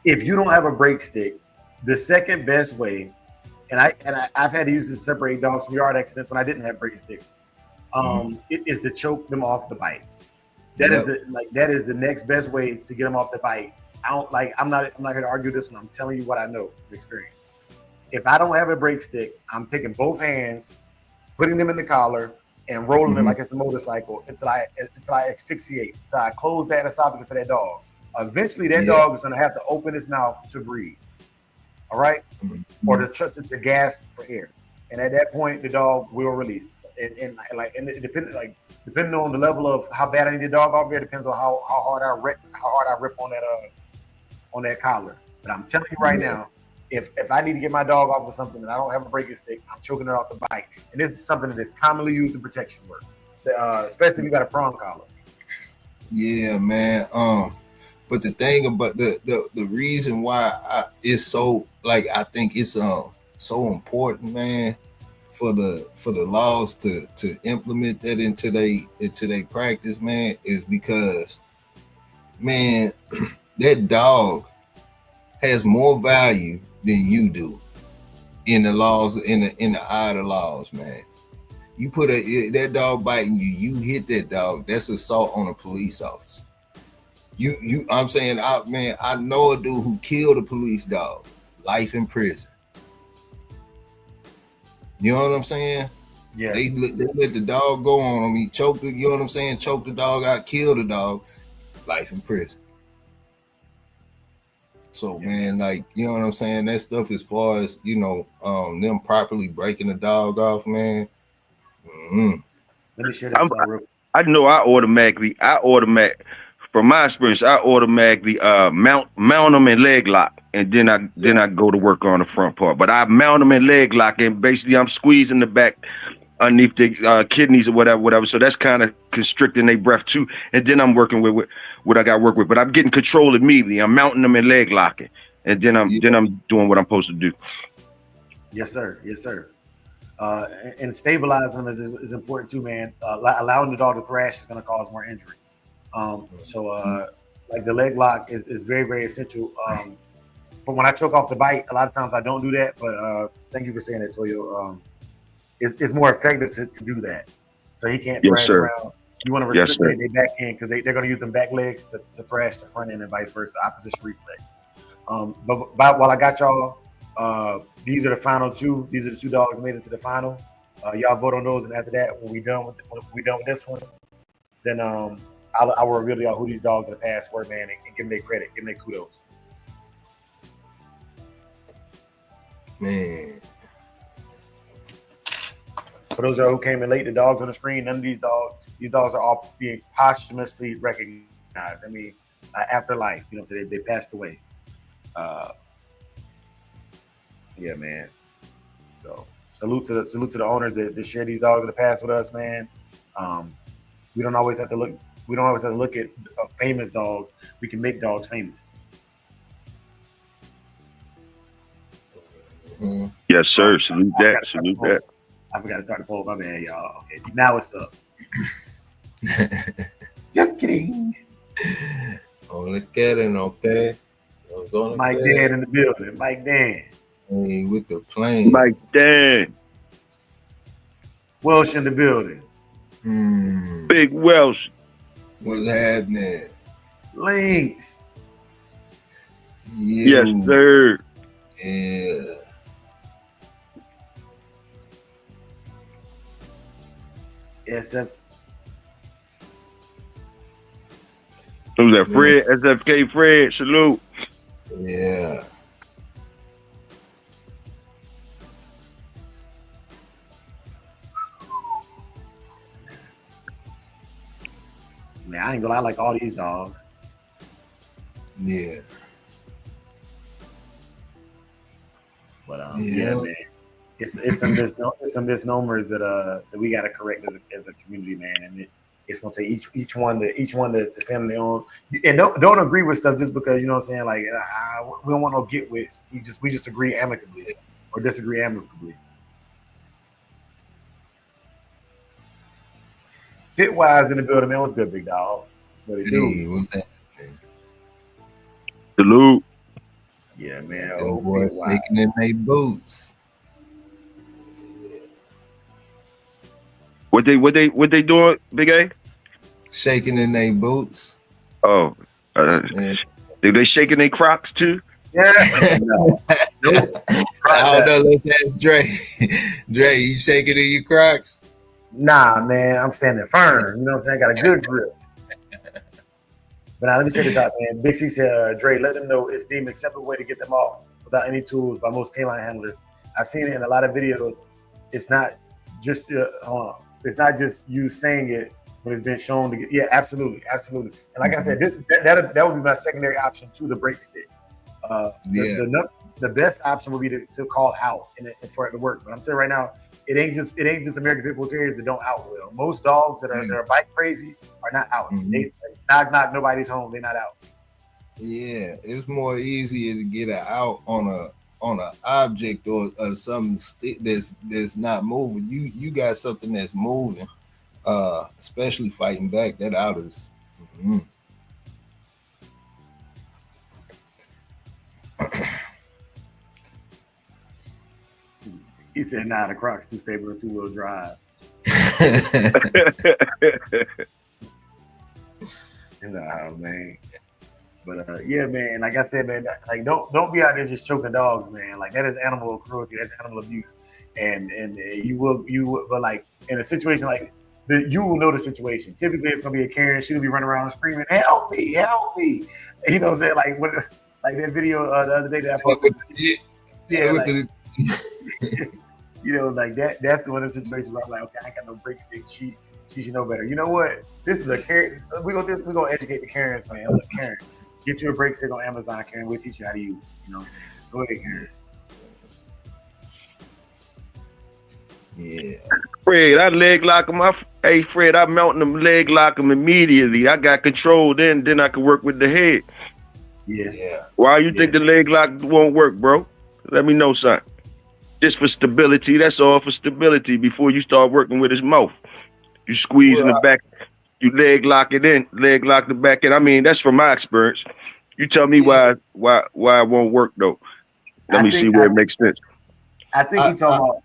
If you don't have a break stick, the second best way, and I've had to use this to separate dogs from yard accidents when I didn't have break sticks, it is to choke them off the bite. That is the next best way to get them off the bite. I'm not here to argue this one. I'm telling you what I know from experience. If I don't have a break stick, I'm taking both hands, putting them in the collar, and rolling it like it's a motorcycle until I asphyxiate, until I close that esophagus of that dog. Eventually, that dog is going to have to open its mouth to breathe. All right, or to gas for air, and at that point, the dog will release. And depending on the level of how bad I need the dog off here, depends on how hard I rip on that collar. But I'm telling you right now, if I need to get my dog off of something and I don't have a breaking stick, I'm choking it off the bite. And this is something that is commonly used in protection work, especially if you got a prong collar. Yeah, man. But the thing about the reason why it's so, like, I think it's so important, man, for the laws to implement that into they practice, man, is because, man, that dog has more value than you do in the laws, in the eye of the laws, man. You put that dog biting you, you hit that dog, that's assault on a police officer. I'm saying, I know a dude who killed a police dog, life in prison. You know what I'm saying? Yeah. They let the dog go on him. He choked it, you know what I'm saying? Choked the dog out, killed the dog, life in prison. So, man, like, you know what I'm saying? That stuff, as far as, you know, them properly breaking the dog off, man. Let me share that with y'all real quick. I know from my experience, I automatically mount them in leg lock, and then I go to work on the front part. But I mount them in leg lock, and basically I'm squeezing the back underneath the kidneys or whatever. So that's kind of constricting their breath too. And then I'm working with what I got to work with. But I'm getting control immediately. I'm mounting them in leg locking, and then I'm doing what I'm supposed to do. Yes, sir. Yes, sir. And stabilizing them is important too, man. Allowing the dog to thrash is going to cause more injury. Like the leg lock is very, very essential. But when I choke off the bite, a lot of times I don't do that. But thank you for saying that, Toyo. It's more effective to do that, so he can't thrash around. You want to restrict their back end because they're going to use them back legs to thrash the front end and vice versa, opposition reflex. But while I got y'all, these are the final two. These are the two dogs that made it to the final. Y'all vote on those, and after that, when we done with this one, then I will reveal to y'all who these dogs in the past were, man, and give them their credit, give them their kudos. Man. For those of you who came in late, the dogs on the screen, none of these dogs are all being posthumously recognized. That means after life, you know, so they passed away. Yeah, man. So salute to the owners that share these dogs in the past with us, man. We don't always have to look at famous dogs. We can make dogs famous. Yes, sir. Salute that. I forgot to start the poll. My bad, y'all. Okay, now what's up? Just kidding. Oh, look at it, okay? Mike Dan in the building. Mike Dan. Hey, with the plane. Mike Dan. Welsh in the building. Big Welsh. What's happening? Links. Yeah. Yes, sir. Yeah. SF. Who's that? Fred, SFK Fred, salute. Yeah. Man, I ain't gonna lie, I like all these dogs. Yeah. But yeah, man, it's some misnomers that we gotta correct as a community, man. And it's gonna take each one to stand on their own. And don't agree with stuff just because, you know what I'm saying. Like we don't want no get with. We just agree amicably or disagree amicably. Fit wise in the building, man. What's good, big dog? What it do? Hey, what's that? Salute. Yeah, man. Them Oh, boys Fit Wise. shaking in their boots. What they doing, Big A? Shaking in their boots. Oh, Man. they shaking their Crocs too? Yeah. No. Nope. I don't know. Let's ask Dre. Dre, you shaking in your Crocs? Nah, man, I'm standing firm. You know what I'm saying? Got a good grip. But now let me check this out, man. Big C said, Dre, let them know it's deemed acceptable way to get them off without any tools by most canine handlers. I've seen it in a lot of videos. It's not just you saying it, but it's been shown to get. Yeah, absolutely. And like I said, that would be my secondary option to the break stick. The best option would be to call out and for it to work. But I'm saying right now, it ain't just American Pit Bull Terriers that don't out well. Most dogs that are bike crazy are not out. They knock, nobody's home. They're not out. Yeah, it's more easier to get it out on a object or something that's not moving. You got something that's moving, especially fighting back. That out is. He said, "Nah, the Crocs too stable to two-wheel drive." Nah, man. But yeah, man. Like I said, man. Like don't be out there just choking dogs, man. Like that is animal cruelty. That's animal abuse. And you will. But like in a situation like you will know the situation. Typically, it's gonna be a Karen. She'll be running around screaming, "Help me! Help me!" You know what I'm saying? Like that video the other day that I posted. Yeah. You know, like that's one of the situations where I'm like, okay, I ain't got no break stick. She should know better. You know what? This is a Karen. We're gonna educate the Karens, man. Look, Karen, get you a break stick on Amazon, Karen. We'll teach you how to use it. You know what I'm saying? Go ahead, Karen. Yeah. Fred, I leg lock him. Hey, Fred, I mount him, leg lock him immediately. I got control then I can work with the head. Yeah. Why you think the leg lock won't work, bro? Let me know something. Just for stability. That's all for stability before you start working with his mouth. You squeeze in the back. You leg lock it in. Leg lock the back in. I mean, that's from my experience. You tell me why it won't work though. Let me see where it makes sense. I think he's talking about.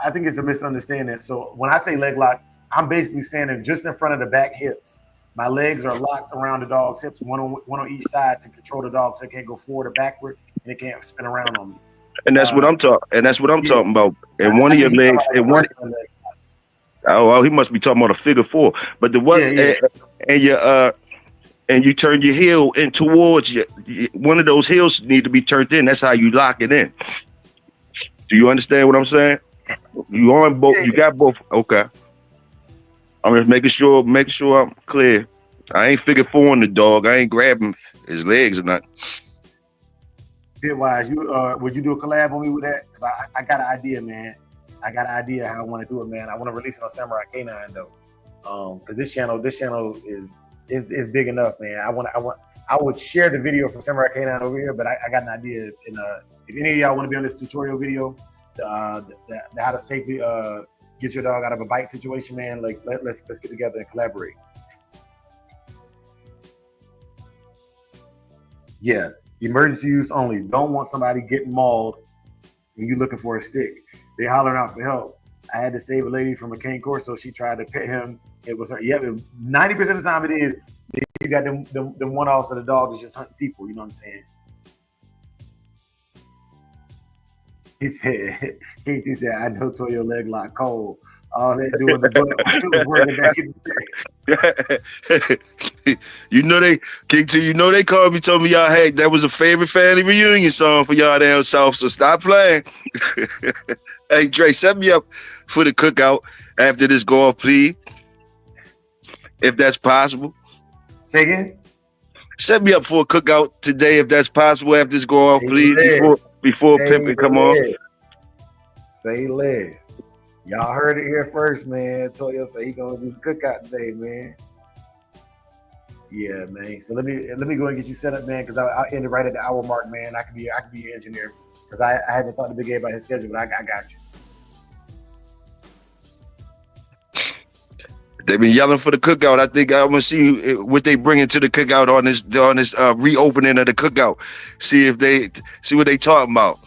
I think it's a misunderstanding. So when I say leg lock, I'm basically standing just in front of the back hips. My legs are locked around the dog's hips, one on each side to control the dog so it can't go forward or backward and it can't spin around on me. And that's what I'm talking. And that's what I'm talking about. And one of your legs, and one. Oh, he must be talking about a figure four. But the one, and you turn your heel in towards one of those heels need to be turned in. That's how you lock it in. Do you understand what I'm saying? You on both? You got both? Okay. I'm just making sure I'm clear. I ain't figure four on the dog. I ain't grabbing his legs or nothing. Pitwise, would you do a collab on me with that? Because I got an idea, man. I got an idea how I want to do it, man. I want to release it on Samurai K9 though, because this channel is big enough, man. I would share the video from Samurai K9 over here, but I got an idea. And if any of y'all want to be on this tutorial video, how to safely get your dog out of a bite situation, man, like let's get together and collaborate. Yeah, emergency use only. Don't want somebody getting mauled when you're looking for a stick. They hollering out for help. I had to save a lady from a cane corso. She tried to pet him. It was her. Yeah, 90% of the time it is. You got them one-offs of the dog is just hunting people. You know what I'm saying? He said, I know Toyo leg lock cold. All they doing the book. I was working back in the day. You know they King T, you know they called me, told me y'all had that was a favorite family reunion song for y'all down south. So stop playing. Hey Dre, set me up for the cookout after this go off, please. If that's possible. Say again? Set me up for a cookout today if that's possible after this go off, Say please. less. Before Say Pimpin' come on. less. Say less. Y'all heard it here first, man. Toyo say he gonna do the cookout today, man. Yeah, man. So let me go and get you set up, man, because I ended right at the hour mark, man. I can be your engineer because I haven't talked to Big A about his schedule, but I got you. They've been yelling for the cookout. I think I'm gonna see what they bring into the cookout on this reopening of the cookout. See what they talking about.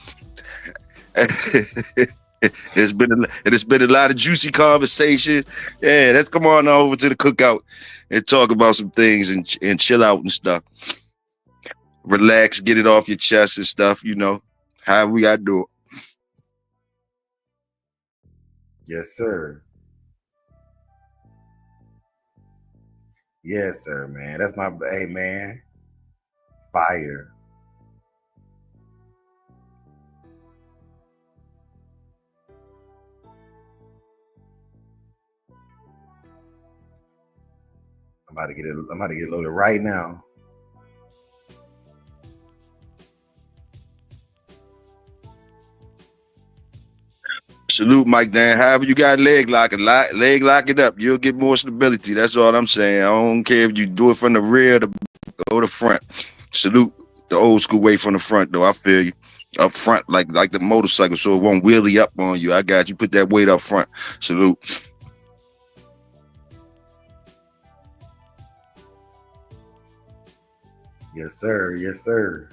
It's been a lot of juicy conversations. Yeah, let's come on over to the cookout and talk about some things and chill out and stuff. Relax, get it off your chest and stuff. You know how we gotta do it. Yes, sir. Yes, sir, man. That's my hey, man. Fire. I'm about to get it loaded right now. Salute, Mike Dan. However you got leg lock it up. You'll get more stability. That's all I'm saying. I don't care if you do it from the rear or the front. Salute the old school way from the front, though. I feel you. Up front, like the motorcycle, so it won't wheelie up on you. I got you. Put that weight up front. Salute. Yes, sir. Yes, sir.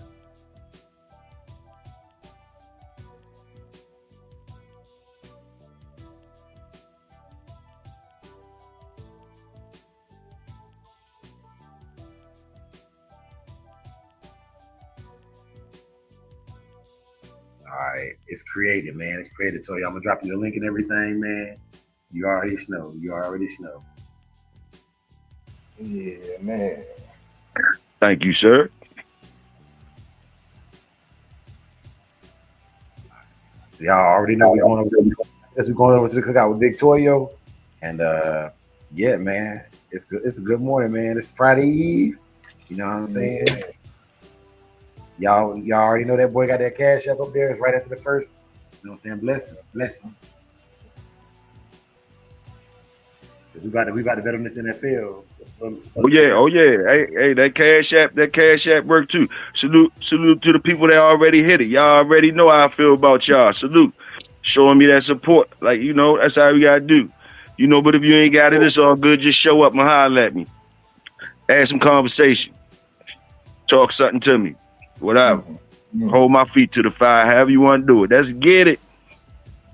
All right, it's created, man. It's created. So I'm gonna drop you the link and everything, man. You already know. Yeah, man. Thank you, sir. So y'all already know we're going over to the cookout with Big Toyo, and yeah, man, it's good. It's a good morning, man. It's Friday Eve. You know what I'm saying? Yeah. Y'all already know that boy got that cash up there. It's right after the first. You know what I'm saying? Bless him. We about to bet on this NFL. Oh yeah. Hey, that cash app work too. Salute to the people that already hit it. Y'all already know how I feel about y'all. Salute. Showing me that support. Like, you know, that's how we gotta do. You know, but if you ain't got it, it's all good. Just show up and holler at me. Add some conversation. Talk something to me. Whatever. Mm-hmm. Hold my feet to the fire. However you want to do it. Let's get it.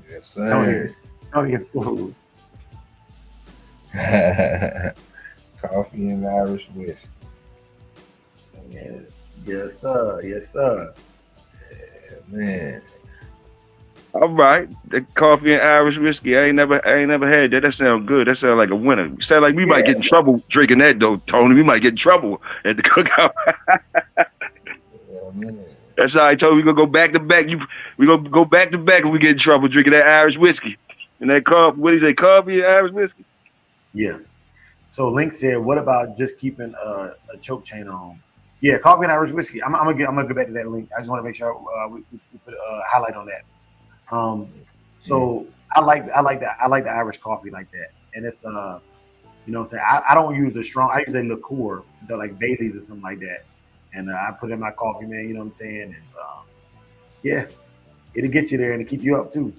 Yes, sir. Oh yeah. Food. Coffee and Irish whiskey. Yeah. Yes, sir. Yeah, man. All right. The coffee and Irish whiskey. I ain't never had that. That sounds good. That sounds like a winner. Sound like we might get in trouble drinking that though, Tony. We might get in trouble at the cookout. Yeah, man. That's how I told you we gonna go back to back. We gonna go back to back when we get in trouble drinking that Irish whiskey. And that coffee, what do you say, coffee and Irish whiskey? Yeah. So Link said, what about just keeping a choke chain on? Yeah, coffee and Irish whiskey. I'm gonna go back to that link. I just want to make sure we put a highlight on that. So I like the Irish coffee like that, and it's you know what I'm saying. I don't use a strong. I use a liqueur, like Bailey's or something like that, and I put in my coffee, man. You know what I'm saying? And yeah, it'll get you there and it'll keep you up too.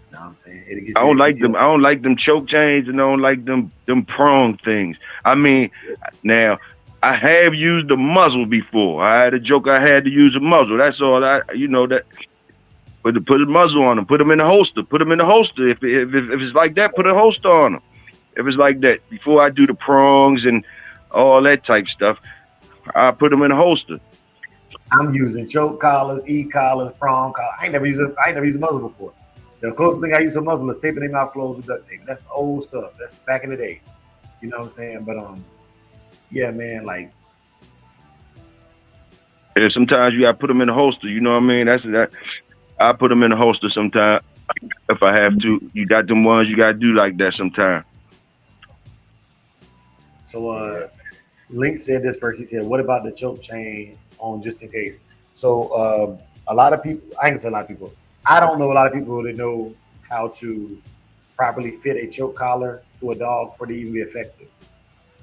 You know what I'm saying? It'll get you I don't there, like them. I don't like them choke chains, and I don't like them prong things. I mean, now I have used the muzzle before. I had a joke. I had to use a muzzle. That's all. That. Put a muzzle on them. Put them in the holster. Put them in the holster. If it's like that, put a holster on them. If it's like that, before I do the prongs and all that type stuff, I put them in a holster. I'm using choke collars, e-collars, prong collars. I ain't never used a muzzle before. The closest thing I used to muzzle is taping their mouth closed with duct tape. That's old stuff. That's back in the day. You know what I'm saying? But yeah, man, like. And sometimes you gotta put them in a holster. You know what I mean? That's that. I put them in a holster sometimes if I have to. You got them ones you gotta do like that sometimes. So Link said this first. He said, "What about the choke chain on just in case?" So a lot of people, I ain't gonna say a lot of people. I don't know a lot of people that know how to properly fit a choke collar to a dog for it to even be effective.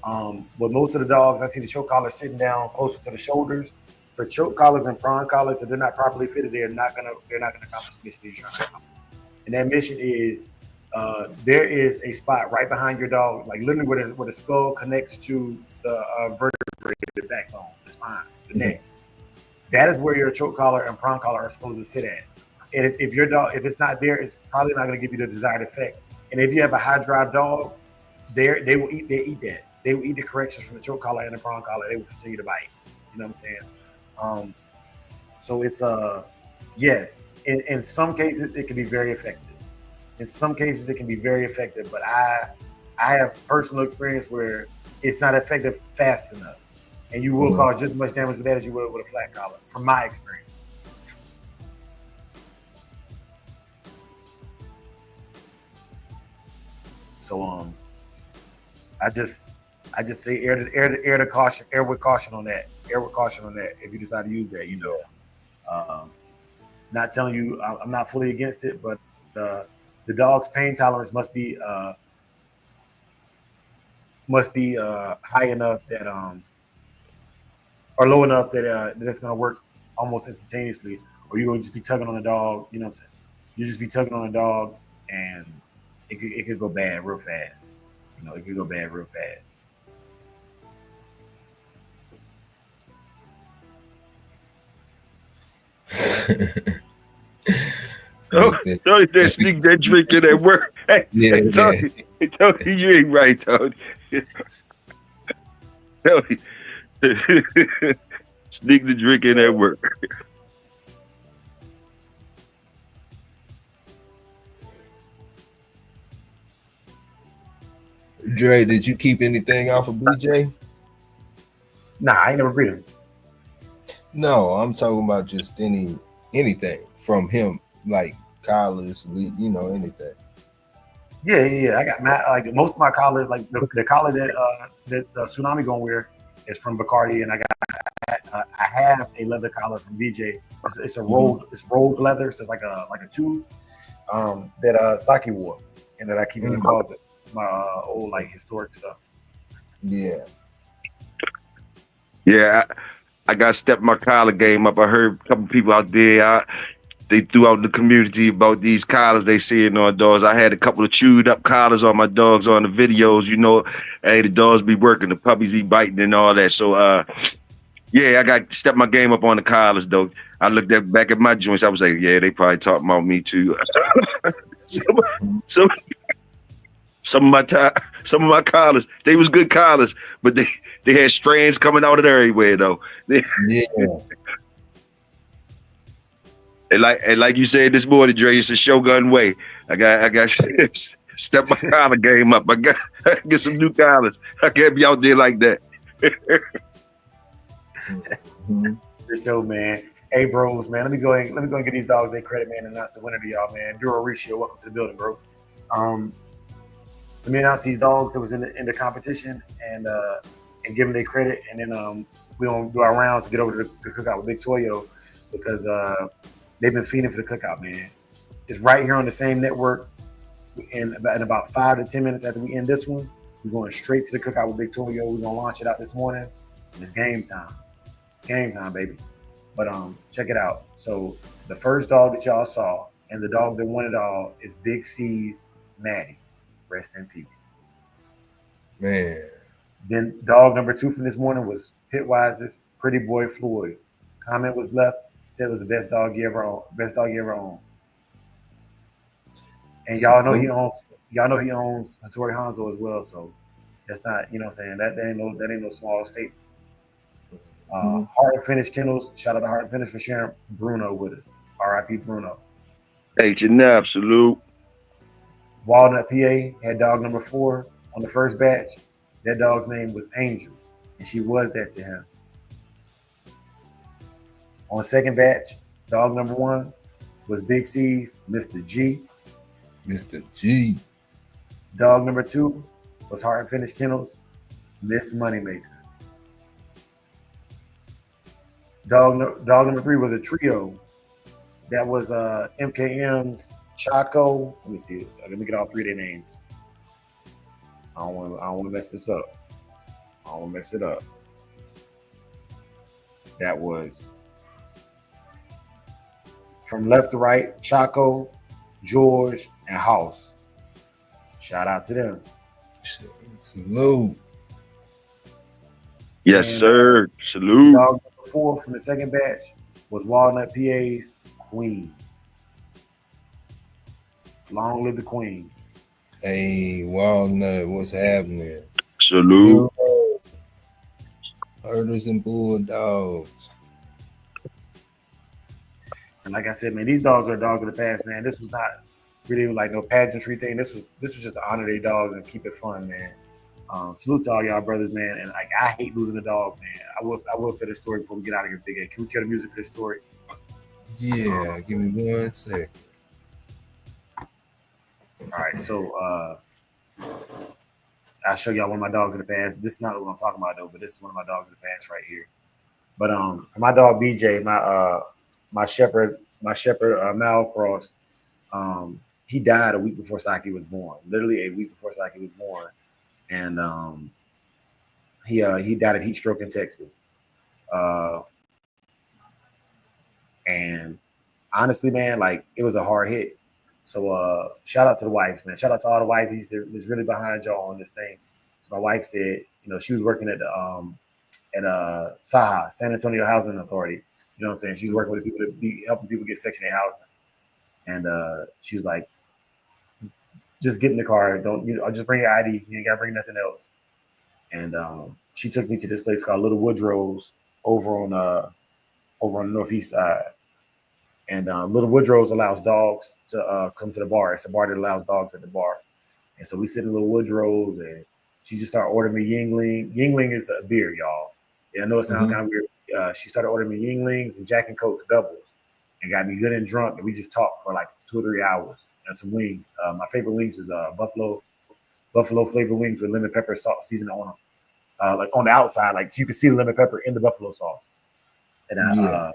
But most of the dogs, I see the choke collar sitting down closer to the shoulders. For choke collars and prong collars, if they're not properly fitted, they're not gonna accomplish the mission you're trying to accomplish. And that mission is there is a spot right behind your dog, like literally where the skull connects to the vertebrae, the backbone, the spine, the neck. That is where your choke collar and prong collar are supposed to sit at. And if your dog, if it's not there, it's probably not going to give you the desired effect. And if you have a high drive dog, they will eat that. They will eat the corrections from the choke collar and the prong collar. They will continue to bite. You know what I'm saying? So it's yes. In some cases, it can be very effective. In some cases, it can be very effective. But I have personal experience where it's not effective fast enough, and you will cause just as much damage with that as you would with a flat collar. From my experiences. So I just say air with caution on that. Air with caution on that. If you decide to use that, you know. Not telling you I'm not fully against it, but the dog's pain tolerance must be high enough that or low enough that it's gonna work almost instantaneously, or you're gonna just be tugging on the dog. You know what I'm saying? You just be tugging on the dog, and it could go bad real fast. You know, it could go bad real fast. So they sneak that drink in at work. Hey, Tony, you ain't right, Tony. Tony, sneak the drink in at work. Dre, did you keep anything off of BJ? Nah, I ain't never breed him. No, I'm talking about just anything from him, like collars, you know, anything. Yeah. I got like most of my collars, like the collar that Tsunami gonna wear is from Bacardi, and I have a leather collar from BJ. It's a rolled, it's rolled leather, so it's like a tube that Saki wore, and that I keep in the closet. My old like historic stuff. Yeah. Yeah, I got to step my collar game up. I heard a couple people out there, they threw out in the community about these collars they seeing on dogs. I had a couple of chewed up collars on my dogs on the videos. You know, hey, the dogs be working, the puppies be biting and all that. So, yeah, I got to step my game up on the collars, though. I looked back at my joints. I was like, yeah, they probably talking about me too. Some of my collars, they was good collars, but they had strands coming out of there everywhere though. Yeah. And like you said this morning, Dre, it's a Shogun way. I got step my collar game up. I got get some new collars. I can't be out there like that. The show, man. Hey, bros, man. Let me go and get these dogs their credit, man, and announce the winner to y'all, man. Duro Ricio, welcome to the building, bro. Let me announce these dogs that was in the competition and give them their credit, and then we gonna do our rounds to get over to the cookout with Big Toyo because they've been feeding for the cookout, man. It's right here on the same network. In about 5 to 10 minutes after we end this one, we're going straight to the cookout with Big Toyo. We're gonna launch it out this morning, and it's game time. It's game time, baby. But check it out. So the first dog that y'all saw and the dog that won it all is Big C's Maddie. Rest in peace. Man. Then dog number 2 from this morning was Pitwise's Pretty Boy Floyd. Comment was left, said it was the best dog you ever owned. And y'all know he owns Hattori Hanzo as well. So that's not, you know what I'm saying, that ain't no small statement. Heart and Finish Kennels, shout out to Heart and Finish for sharing Bruno with us. R.I.P. Bruno. H&F, salute. Walnut, PA had dog number 4 on the first batch. That dog's name was Angel, and she was that to him. On second batch, dog number 1 was Big C's Mr. G. Mr. G. Dog number 2 was Heart and Finish Kennels, Miss Moneymaker. Dog number 3 was a trio. That was MKM's Chaco. Let me see. Let me get all 3 of their names. I don't want to mess this up. I don't want to mess it up. That was from left to right, Chaco, George, and House. Shout out to them. Salute. Yes, And, sir. Salute. Dog number 4 from the second batch was Walnut, PA's Queen. Long live the Queen. Hey, Walnut, what's happening? Salute. Herders and Bulldogs. And like I said, man, these dogs are dogs of the past, man. This was not really like no pageantry thing. This was just to honor their dogs and keep it fun, man. Salute to all y'all brothers, man. And like, I hate losing a dog, man. I will tell this story before we get out of here, Big A. Can we kill the music for this story? Yeah, give me 1 second. All right, so I'll show y'all one of my dogs in the past. This is not what I'm talking about though, but this is one of my dogs in the past right here. But my dog BJ, my shepherd Malcross, he died a week before Saki was born. Literally a week before Saki was born, and he died of heat stroke in Texas. And honestly, man, like it was a hard hit. So shout out to the wives, man. Shout out to all the wifeys that was really behind y'all on this thing. So my wife said, she was working at the SAHA, San Antonio Housing Authority. You know what I'm saying? She's working with people to be helping people get Section 8 housing. And she was like, just get in the car. I'll just bring your ID. You ain't gotta bring nothing else. And she took me to this place called Little Woodrow's over on the northeast side. And Little Woodrow's allows dogs to come to the bar. It's a bar that allows dogs at the bar. And so we sit in Little Woodrow's, and she just started ordering me Yingling. Yingling is a beer, y'all. Yeah, I know it sounds kind of weird. She started ordering me Yinglings and Jack and Cokes doubles, and got me good and drunk. And we just talked for like 2 or 3 hours. And some wings. My favorite wings is buffalo flavored wings with lemon pepper salt seasoning on them. Like on the outside, like you can see the lemon pepper in the buffalo sauce. And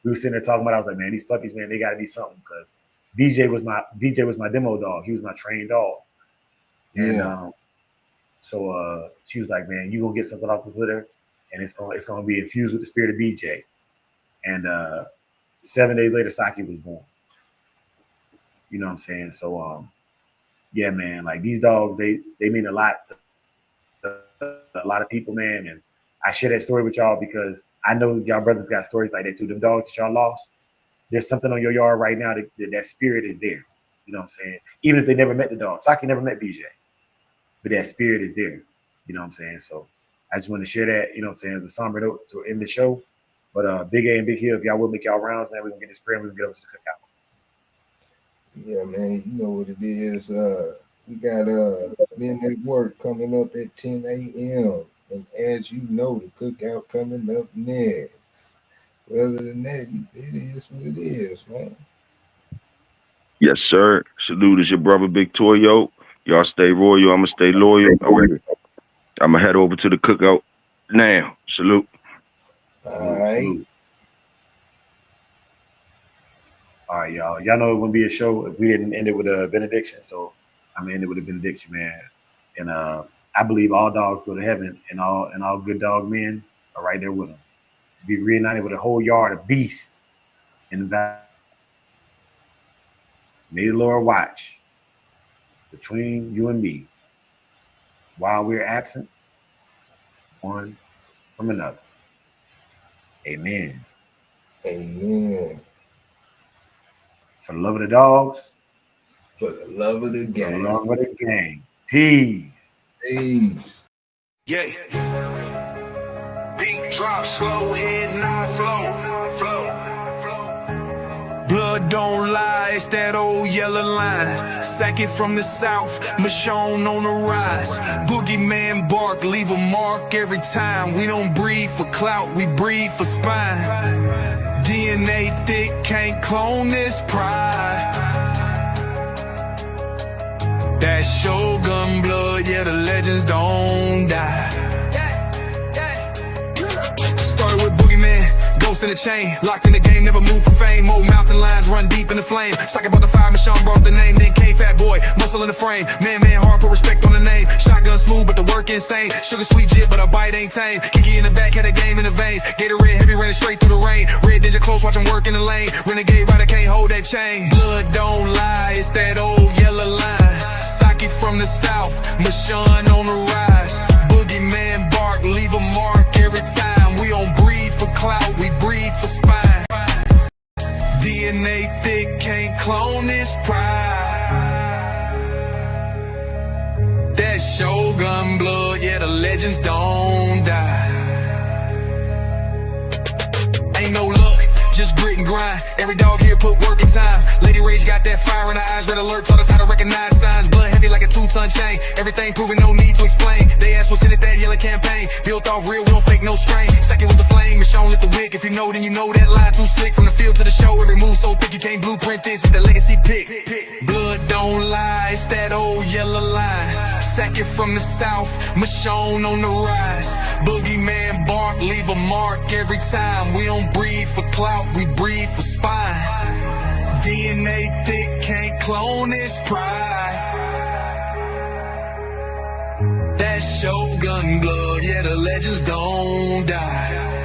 we were sitting there talking about it. I was like, man, these puppies, man, they got to be something, because BJ was my demo dog. He was my trained dog. And so she was like, man, you gonna get something off this litter, and it's gonna be infused with the spirit of BJ. And 7 days later, Saki was born. You know what I'm saying? So yeah, man, like these dogs, they mean a lot to a lot of people, man. And I share that story with y'all because I know y'all brothers got stories like that too. Them dogs that y'all lost, there's something on your yard right now that spirit is there. You know what I'm saying? Even if they never met the dog. Saki never met BJ, but that spirit is there. You know what I'm saying? So I just want to share that, you know what I'm saying, as a somber note to end the show. But Big A and Big Hill, if y'all will make y'all rounds, man, we're going to get this prayer and we're going to get over to the cookout. Yeah, man, you know what it is. We got Men at Work coming up at 10 a.m. And as you know, the cookout coming up next. Other than that, it is what it is, man. Yes, sir. Salute is your brother, Big Toyo. Y'all stay royal. I'm going to stay loyal. I'm going to head over to the cookout now. Salute. All right. All right, y'all. Y'all know it wouldn't be a show if we didn't end it with a benediction. So I'm gonna end it with a benediction, man. And I believe all dogs go to heaven, and all good dog men are right there with them. Be reunited with a whole yard of beasts in the valley. May the Lord watch between you and me while we're absent one from another. Amen. Amen. For the love of the dogs. For the love of the game. For the love of the game. Peace. Peace. Yeah. Beat drop, slow, head, not flow. Blood don't lie, it's that old yellow line. Sack it from the south, Michonne on the rise. Boogeyman bark, leave a mark every time. We don't breathe for clout, we breathe for spine. DNA thick, can't clone this pride. That Shogun blood, yeah, the legends don't die. Started with Boogeyman, ghost in the chain, locked in the game, never moved for fame. Old mountain lions run deep in the flame. Sock about the fire, Michonne brought the name. Then came Fat Boy, muscle in the frame. Man, hard, put respect on the name. Shotgun smooth, but the work insane. Sugar sweet jit, but a bite ain't tame. Kiki in the back, had a game in the veins. Gatorade heavy, ran it straight through the rain. Red Ninja close, watch him work in the lane. Renegade rider can't hold that chain. Blood don't lie, it's that old yellow line. Sock it from the south, Michonne on the rise. Boogeyman bark, leave a mark every time. We don't breathe for clout, we breathe for spine. DNA thick, can't clone this pride. That Shogun blood, yeah, the legends don't die. Ain't no luck, just grit and grind. Every dog here put work in time. Lady Rage got that fire in her eyes. Red alert taught us how to recognize signs. Blood heavy like a 2-ton chain. Everything proven, no need to explain. They asked what's in it, that yellow campaign. Built off real, we don't fake no strain. Second was the flame, Michonne lit the wick. If you know, then you know that line too slick. From the field to the show, every move so thick you can't blueprint this. It's the legacy pick. Blood don't lie, it's that old yellow line. Sack it from the south, Michonne on the rise. Boogeyman bark, leave a mark every time. We don't breathe for clout, we breathe for spine. DNA thick, can't clone this pride. That Shogun blood, yeah, the legends don't die.